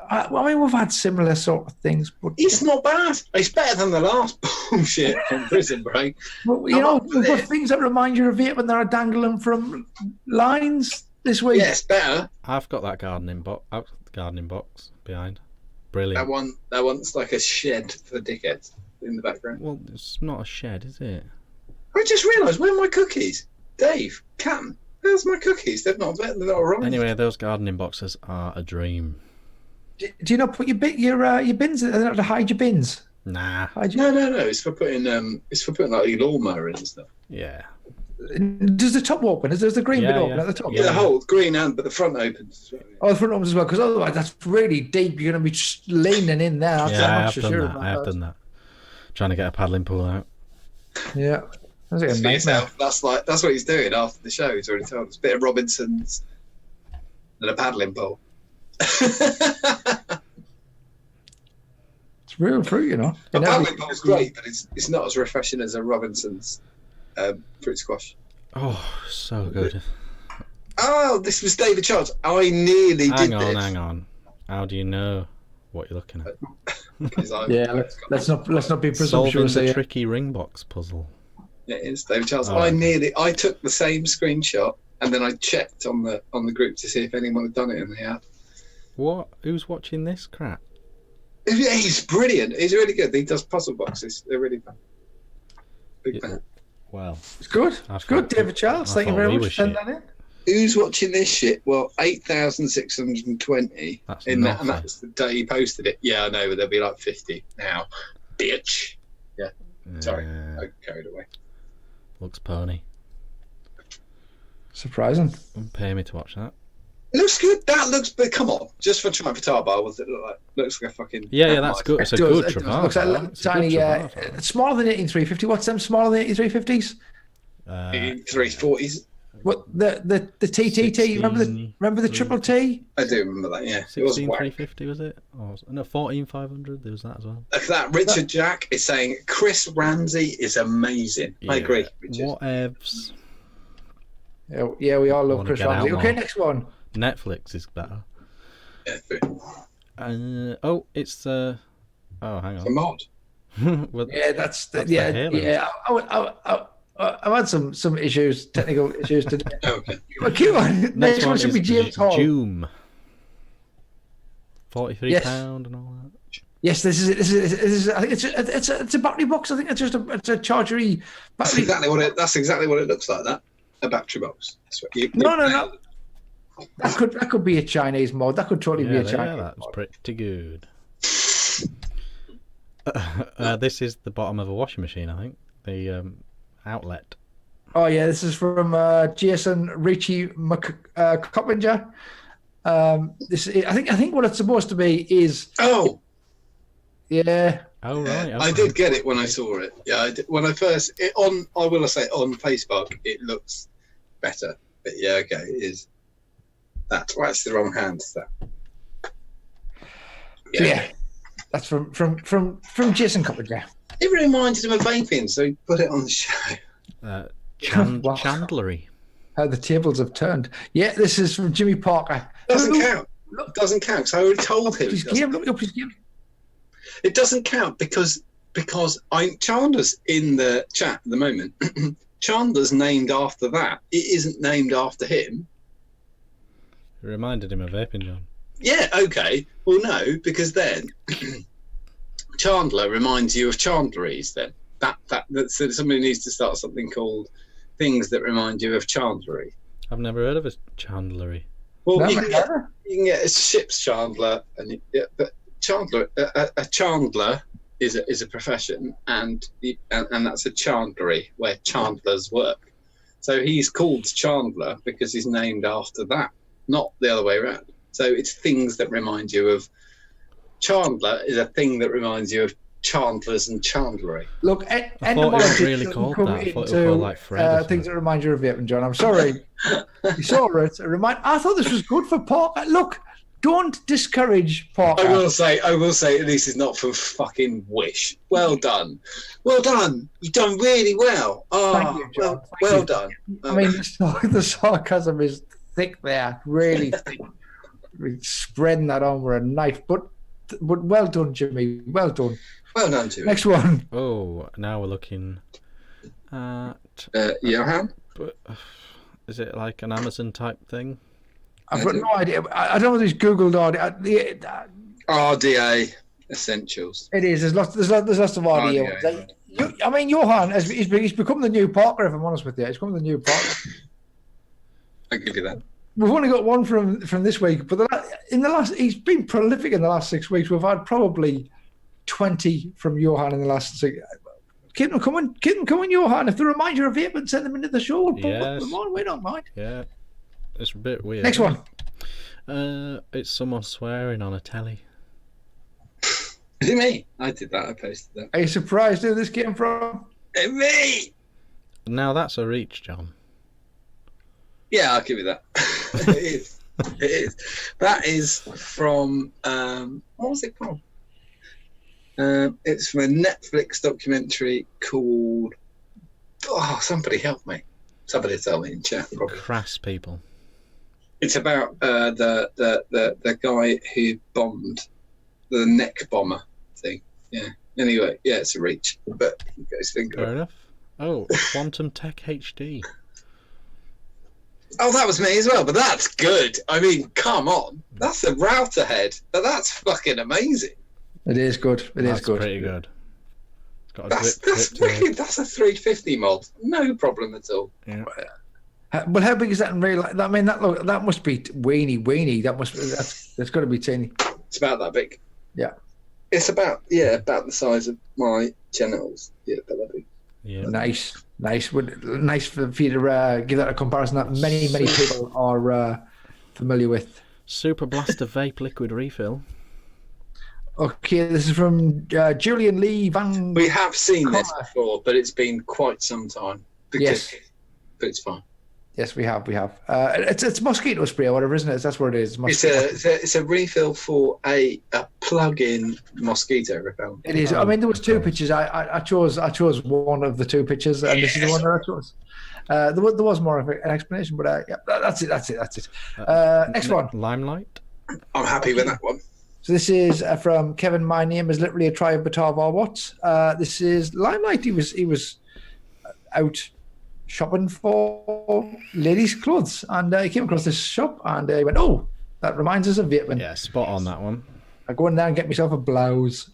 I mean, we've had similar sort of things, but it's not bad. It's better than the last bullshit from Prison Break. But we've got things that remind you of it when they're dangling from lines this week. Yes, better. I've got that gardening box behind. Brilliant. That one's like a shed for dickheads in the background. Well, it's not a shed, is it? I just realised, where are my cookies? Dave, Captain, where's my cookies? They're not arrived. Anyway, those gardening boxes are a dream. Do you not put your bins in to hide your bins? Nah. No. It's for putting like a lawnmower in and stuff. Yeah. Does the top open? Does the green bit open at the top? Yeah, the whole green but the front opens. Oh, the front opens as well, because otherwise that's really deep. You're going to be just leaning in there. I have done that. Trying to get a paddling pool out. Yeah. That's like a nightmare. Yourself. That's what he's doing after the show. He's already told us. A bit of Robinson's and a paddling pool. It's real fruit, you know. A paddling pool's great, but it's not as refreshing as a Robinson's fruit squash. Oh, so good. Oh, this was David Charles. I nearly did this. Hang on. How do you know what you're looking at? Let's not be presumptuous. Solving the tricky ring box puzzle. It is David Charles. Oh. I took the same screenshot and then I checked on the group to see if anyone had done it, and they had. What? Who's watching this crap? Yeah, he's brilliant. He's really good. He does puzzle boxes. They're really fun. Big fan. Well, it's good. It's good, David Charles. Thank you very much. Send that in. Who's watching this shit? Well, 8,620 in that, and that's the day he posted it. Yeah, I know, but there'll be like 50 now. Bitch. Yeah. Sorry, I carried away. Looks pony. Surprising. Wouldn't pay me to watch that. It looks good. That looks, but come on, just for trying for tar bar, was it look like? Looks like a fucking. Yeah, that's good. It's a good Travar. Looks like a tiny. It's smaller than 18350. What's them smaller than 18350s? 340s. What the TTT? Remember the triple T? I do remember that. Yeah, it was 16350, was it? Oh, no, 14500. There was that as well. Look at that. Richard Jack is saying Chris Ramsey is amazing. Yeah. I agree. Richard. Whatevs. Yeah, we all love Chris Ramsey. Okay, next one. Netflix is better. Yeah. It's hang on. It's a mod. Well, yeah, that's yeah. I've had some issues, technical issues today. Okay. Well, keep on. Next one should be James Hall. Joom. £43 and all that. Yes, this is. I think it's a battery box. I think it's a chargery battery. That's exactly what it looks like. That a battery box. That's what No. That could be a Chinese mod. That could totally be a Chinese. Yeah, that's mod. pretty good. This is the bottom of a washing machine, I think. The outlet. Oh yeah, this is from Jason Ritchie Coppinger. I think what it's supposed to be is. Oh. Yeah. Oh right. Okay. I did get it when I saw it. Yeah, I did. When I first I will say on Facebook it looks better. But yeah, okay, it is. That's the wrong hand. That. Yeah. That's from Jason Coppinger. It reminded him of vaping, so he put it on the show. Chandlery. How the tables have turned. Yeah, this is from Jimmy Parker. Doesn't count. Doesn't count. Because I already told him. Look up his game. It doesn't count because Chandler's in the chat at the moment. Chandler's named after that. It isn't named after him. It reminded him of vaping, John. Yeah, okay. Well, no, because then Chandler reminds you of Chandleries. Then so somebody needs to start something called things that remind you of Chandlery. I've never heard of a chandlery. Well, No, you can get a ship's chandler, but Chandler, a chandler is a profession, and that's a chandlery where chandlers work. So he's called Chandler because he's named after that, not the other way around. So it's things that remind you of. Chandler is a thing that reminds you of chandlers and chandlery. Look, I thought it was really called that. I thought it was called like Fred. Things that remind you of vaping, John. I'm sorry. You saw it. I thought this was good for Parker. Look, don't discourage Parker. I will say, at least it's not from fucking Wish. Well done. You've done really well. Oh, Thank you, John. Well done. I mean, the sarcasm is thick there, really thick. Spreading that on with a knife, but well done, Jimmy. Well done. Well done, Jimmy. Next one. Oh, now we're looking at. Johan? Is it like an Amazon type thing? I've got no idea. I don't know if it's Googled RDA Essentials. It is. There's lots of RDA. RDA. I mean, Johan he's become the new Parker. If I'm honest with you, he's become the new Parker. I'll give you that. We've only got one from this week, but he's been prolific in the last 6 weeks. We've had probably 20 from Johan in the last 6. Keep them coming, Johan. If they remind you of vaping, send them into the show. We'll put them on. We don't mind. Yeah, it's a bit weird. Next one. It's someone swearing on a telly. Is it me? I did that. I posted that. Are you surprised who this came from? It's me. Now that's a reach, John. Yeah, I'll give you that. It is. It is. That is from what was it from? It's from a Netflix documentary called. Oh, somebody help me! Somebody tell me in chat. Probably. Crass people. It's about the guy who bombed the neck bomber thing. Yeah. Anyway, yeah, it's a reach, but you guys think. Fair enough. Oh, Quantum Tech HD. Oh, that was me as well, but that's good. I mean, come on. That's a router head, but that's fucking amazing. It is good. That's Pretty good. It's got a That's a 350 mod. No problem at all. Yeah. But how big is that in real life? I mean, that must be weeny. That's got to be teeny. It's about that big. Yeah. It's about the size of my genitals. Yeah, about that big. Yeah. Nice. Nice for you to give that a comparison that many people are familiar with. Super Blaster Vape Liquid Refill. Okay, this is from Julian Lee Van. We have seen this before, but it's been quite some time. Yes, but it's fine. Yes, we have. It's mosquito spray or whatever, isn't it? That's what it is. It's a refill for a plug-in mosquito repellent. It is. I mean, there was two pictures. I chose one of the two pictures, and this is the one that I chose. There was more of an explanation, but yeah, that's it. Next one. Limelight. I'm happy with that one. So this is from Kevin. My name is literally a tribe of our what? This is Limelight. He was out shopping for ladies' clothes, and he came across this shop, and he went, "Oh, that reminds us of vaping." Yeah, spot on that one. I go in there and get myself a blouse.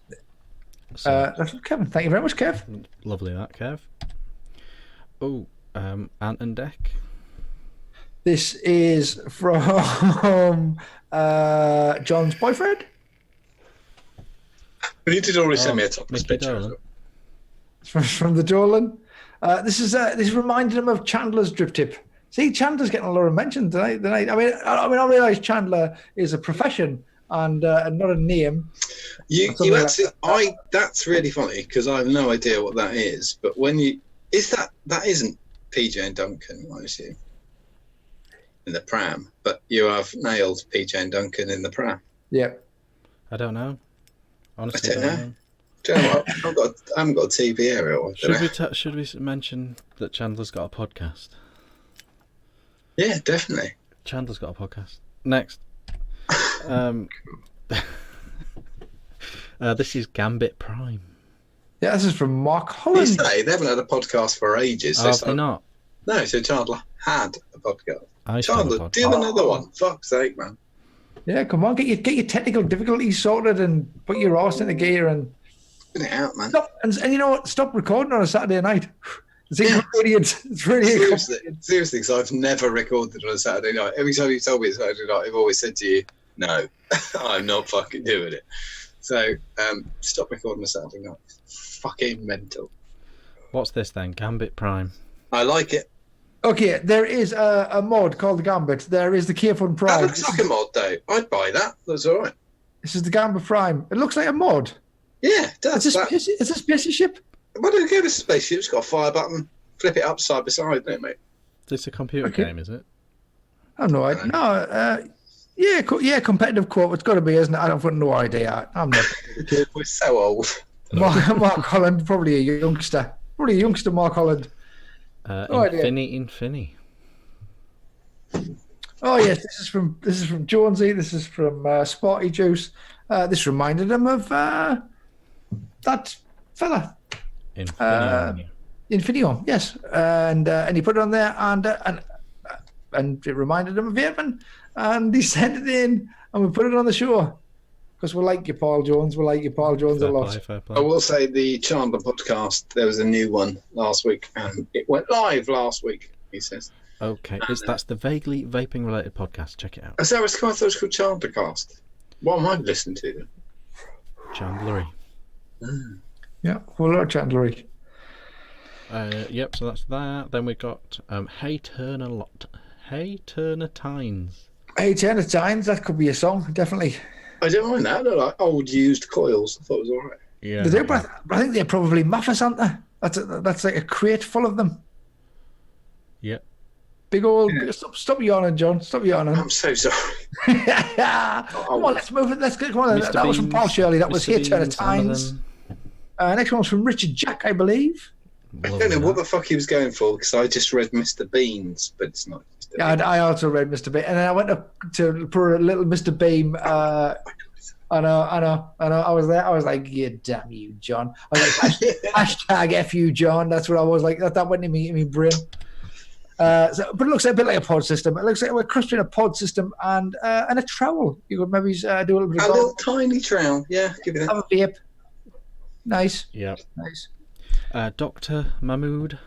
So, That's from Kevin. Thank you very much, Kev. lovely that, Kev. Oh, Ant and Deck. This is from John's boyfriend. But you did already send me a topless Mickey picture. Dolan. From the Dolan. This reminded him of Chandler's drip tip. See, Chandler's getting a lot of mention tonight. I realise Chandler is a profession and not a name. That's really funny because I have no idea what that is. But that isn't PJ and Duncan, I assume, in the pram. But you have nailed PJ and Duncan in the pram. Yeah. I don't know. Honestly, I don't know. Do you know what? I haven't got a TV area. Should we mention that Chandler's got a podcast? Yeah, definitely. Chandler's got a podcast. Next. This is Gambit Prime. Yeah, this is from Mark Holland. They haven't had a podcast for ages. Have they not? No, so Chandler had a podcast. I used to have a Chandler, podcast. do another one. Fuck's sake, man. Yeah, come on, get your technical difficulties sorted and put your arse into gear and Get it out, man. stop. And you know what? Stop recording on a Saturday night. It's inconvenient. It's really inconvenient. Seriously, because I've never recorded on a Saturday night. Every time you told me it's Saturday night, I've always said to you, no, I'm not fucking doing it. So stop recording on a Saturday night. It's fucking mental. What's this then? Gambit Prime. I like it. Okay, there is a mod called the Gambit. There is the Keyfun Prime. That looks like a mod, though. I'd buy that. That's all right. This is the Gambit Prime. It looks like a mod. Yeah, it does. It's a spaceship. Why don't you go to spaceship? It's got a fire button. Flip it up side by side, don't it, mate? It's a computer game, is it? I have no idea. No, yeah, competitive co-op. It's got to be, isn't it? I don't have no idea. I'm not. We're so old. Mark Holland, probably a youngster. Probably a youngster, Mark Holland. Infini. Oh yes, this is from Jonesy. This is from Sporty Juice. This reminded him of that fella. Infineon, yes, and he put it on there, and it reminded him of vaping, and he sent it in, and we put it on the show because we like you, Paul Jones. We like you, Paul Jones, a lot. Fair play. I will say the Chandler podcast, there was a new one last week, and it went live last week, he says. Okay, that's the vaguely vaping related podcast. Check it out. Is that what it's called? I thought it was called Chandlercast. What am I listening to then? Chandlery. Yeah, well, Lord Chandlery. Yep, so that's that. Then we got Hey Turner Tynes. Hey, Tines, that could be a song, definitely. I don't mind that. They're like old used coils. I thought it was all right. Yeah. They do, but I think they're probably muffers, aren't they? That's like a crate full of them. Yep. Big old. Yeah. Stop yawning, John. Stop yawning. I'm so sorry. Come on, let's move it. Let's get. Come on. That was from Paul Shirley. That was Hey Turner Tynes. Next one was from Richard Jack, I believe. I don't know what the fuck he was going for because I just read Mr. Beans, but it's not Mr. Yeah, I also read Mr. Bean, and then I went up to for a little Mr. Beam. I know. I was there. I was like, "Yeah, damn you, John." I was like, hashtag F you, John. That's what I was like. That went in me brain. But it looks a bit like a pod system. It looks like we're crushed in a pod system and a trowel. You could maybe do a little bit of a little tiny trowel. Yeah, give me that. Have a vape. Nice. Yeah. Nice. Dr. Mahmood.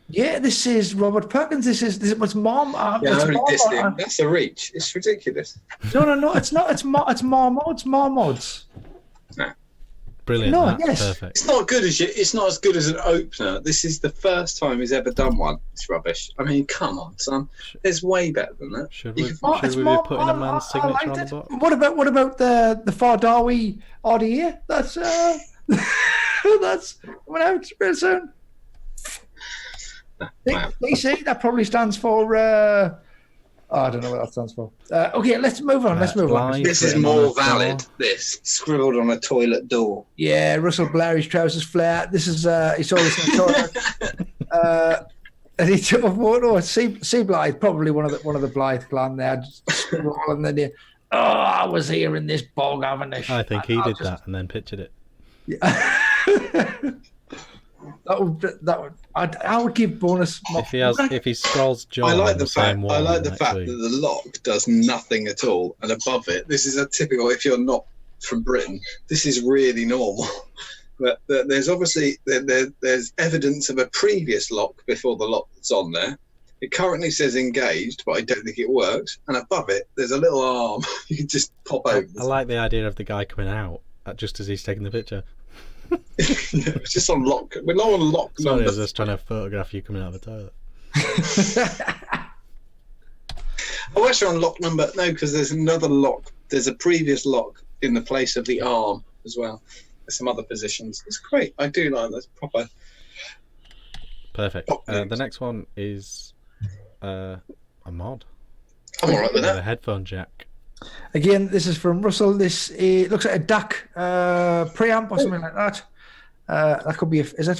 Yeah, this is Robert Perkins. This was Mom. Yeah, I already dissed him. That's a reach. It's ridiculous. No. It's not. It's Marmods. Nah. Brilliant. No, That's yes. perfect. It's not good as you. It's not as good as an opener. This is the first time he's ever done one. It's rubbish. I mean, come on, son. There's way better than that. Should we be putting a man's signature on the box? What about the Far Darby RDA? That's coming out real soon. Wow. DC, that probably stands for. I don't know what that stands for. Okay, let's move on. This is more valid. This scribbled on a toilet door. Yeah, Russell Blair, his trousers flare. This is he saw this in the toilet. And he took a photo. Sea Blythe, probably one of the Blythe clan there, just rolling in there. Oh, I was here in this bog having a. I think he did that and then pictured it. Yeah. That would. I would give bonus. If he scrolls John. I like the fact that the lock does nothing at all, and above it, this is a typical. If you're not from Britain, this is really normal. But there's obviously there's evidence of a previous lock before the lock that's on there. It currently says engaged, but I don't think it works. And above it, there's a little arm you can just pop over. I like the idea of the guy coming out just as he's taking the picture. It's just on lock. We're not on lock Sorry, I number. was just trying to photograph you coming out of the toilet. Oh, actually on lock number. No, because there's another lock. There's a previous lock in the place of the arm as well. There's some other positions. It's great. I do like that. It's proper. Perfect. The next one is a mod. I'm all right with With a that. headphone jack. Again, this is from Russell. This looks like a DAC preamp or something like that. That could be. Is that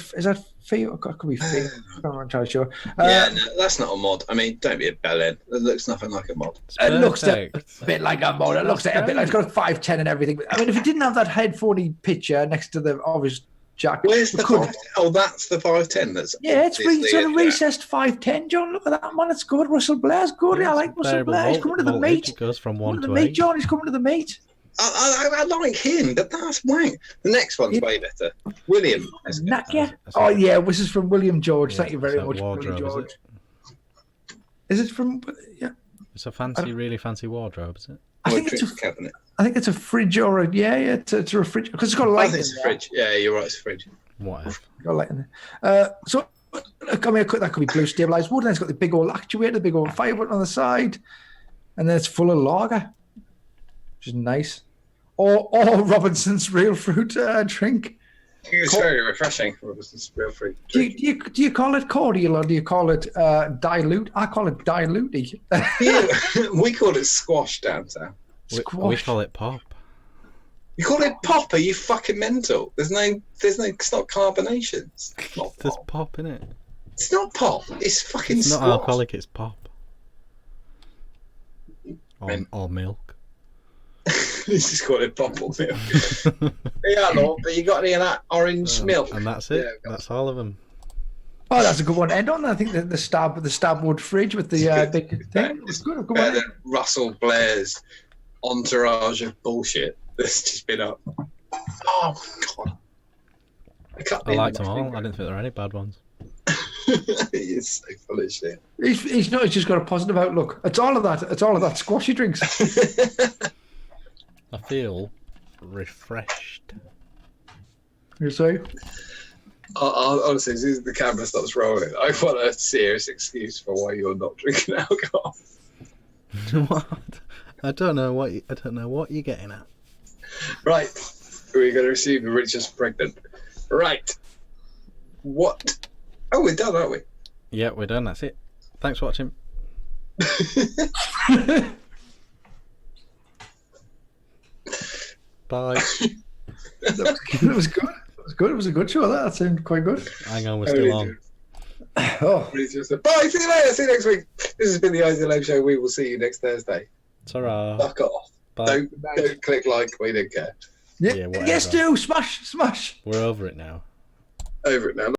fee? That could be fee. I'm not entirely sure. Yeah, no, that's not a mod. I mean, don't be a bellend. It looks nothing like a mod. It looks a Perfect. bit like a mod. It looks like a bit like it's got a 510 and everything. I mean, if it didn't have that headphoney picture next to the obvious jack, Where's the it could- 5? Oh, that's the 510. That's Yeah, it's obviously sort of yeah. recessed 510, John. Look at that one. It's good. Russell Blair's good. I like Russell Variable Blair. He's coming to the voltage, meet. It goes from Coming 1 to to the meet, 8. John. He's coming to the meet. I like him, but that's wank. The next one's way better. William. Let's go. Nakia. That's Oh it. yeah, this is from William George. Yeah, Thank you very it's that much, wardrobe, William is George. Is it from? Yeah, It's a fancy, really fancy wardrobe, is it? I think it's a. Drinks cabinet. I think it's a fridge or a it's a refrigerator because it's got a I light think in it's a there. fridge. Yeah, you're right. It's a fridge. Whatever. Got a light in there. So I mean, that could be blue stabilized wood, and it's got the big old actuator, the big old fire button on the side, and then it's full of lager, which is nice. Or Robinson's real fruit drink. It's very refreshing. Robinson's real fruit. Do you call it cordial or do you call it dilute? I call it dilute. Yeah, we call it squash down south. We Squash. call it pop. You call it pop? Are you fucking mental? It's not carbonation. It's not There's pop. pop in it. It's not pop. It's fucking It's not squash. alcoholic, it's pop. Or milk. This is called it pop or milk. Yeah, Lord, but you got any of that orange milk? And that's it. Yeah, That's all of them. Oh, that's a good one to end on. I think the stab wood fridge with the big thing. It's good. A good Better one. than Russell Blair's entourage of bullshit that's just been up. Oh my god! I liked them all. I didn't think there were any bad ones. He is so full of shit. He's not. He's just got a positive outlook. It's all of that. It's all of that squashy drinks. I feel refreshed. You say? Honestly, as soon as the camera stops rolling, I want a serious excuse for why you're not drinking alcohol. What? I don't know what you're getting at. Right, we're going to assume the richest pregnant. Right, what? Oh, we're done, aren't we? Yeah, we're done. That's it. Thanks for watching. Bye. That was good. It was good. It was a good show. That sounded quite good. Hang on, we're still on. Oh, Bye, see you later, see you next week. This has been the Isaac Lame Show. We will see you next Thursday. Ta-ra. Fuck off. Bye. Don't click like, we don't care. yeah. Yeah, whatever. Yes, do smash. We're over it now. Over it now.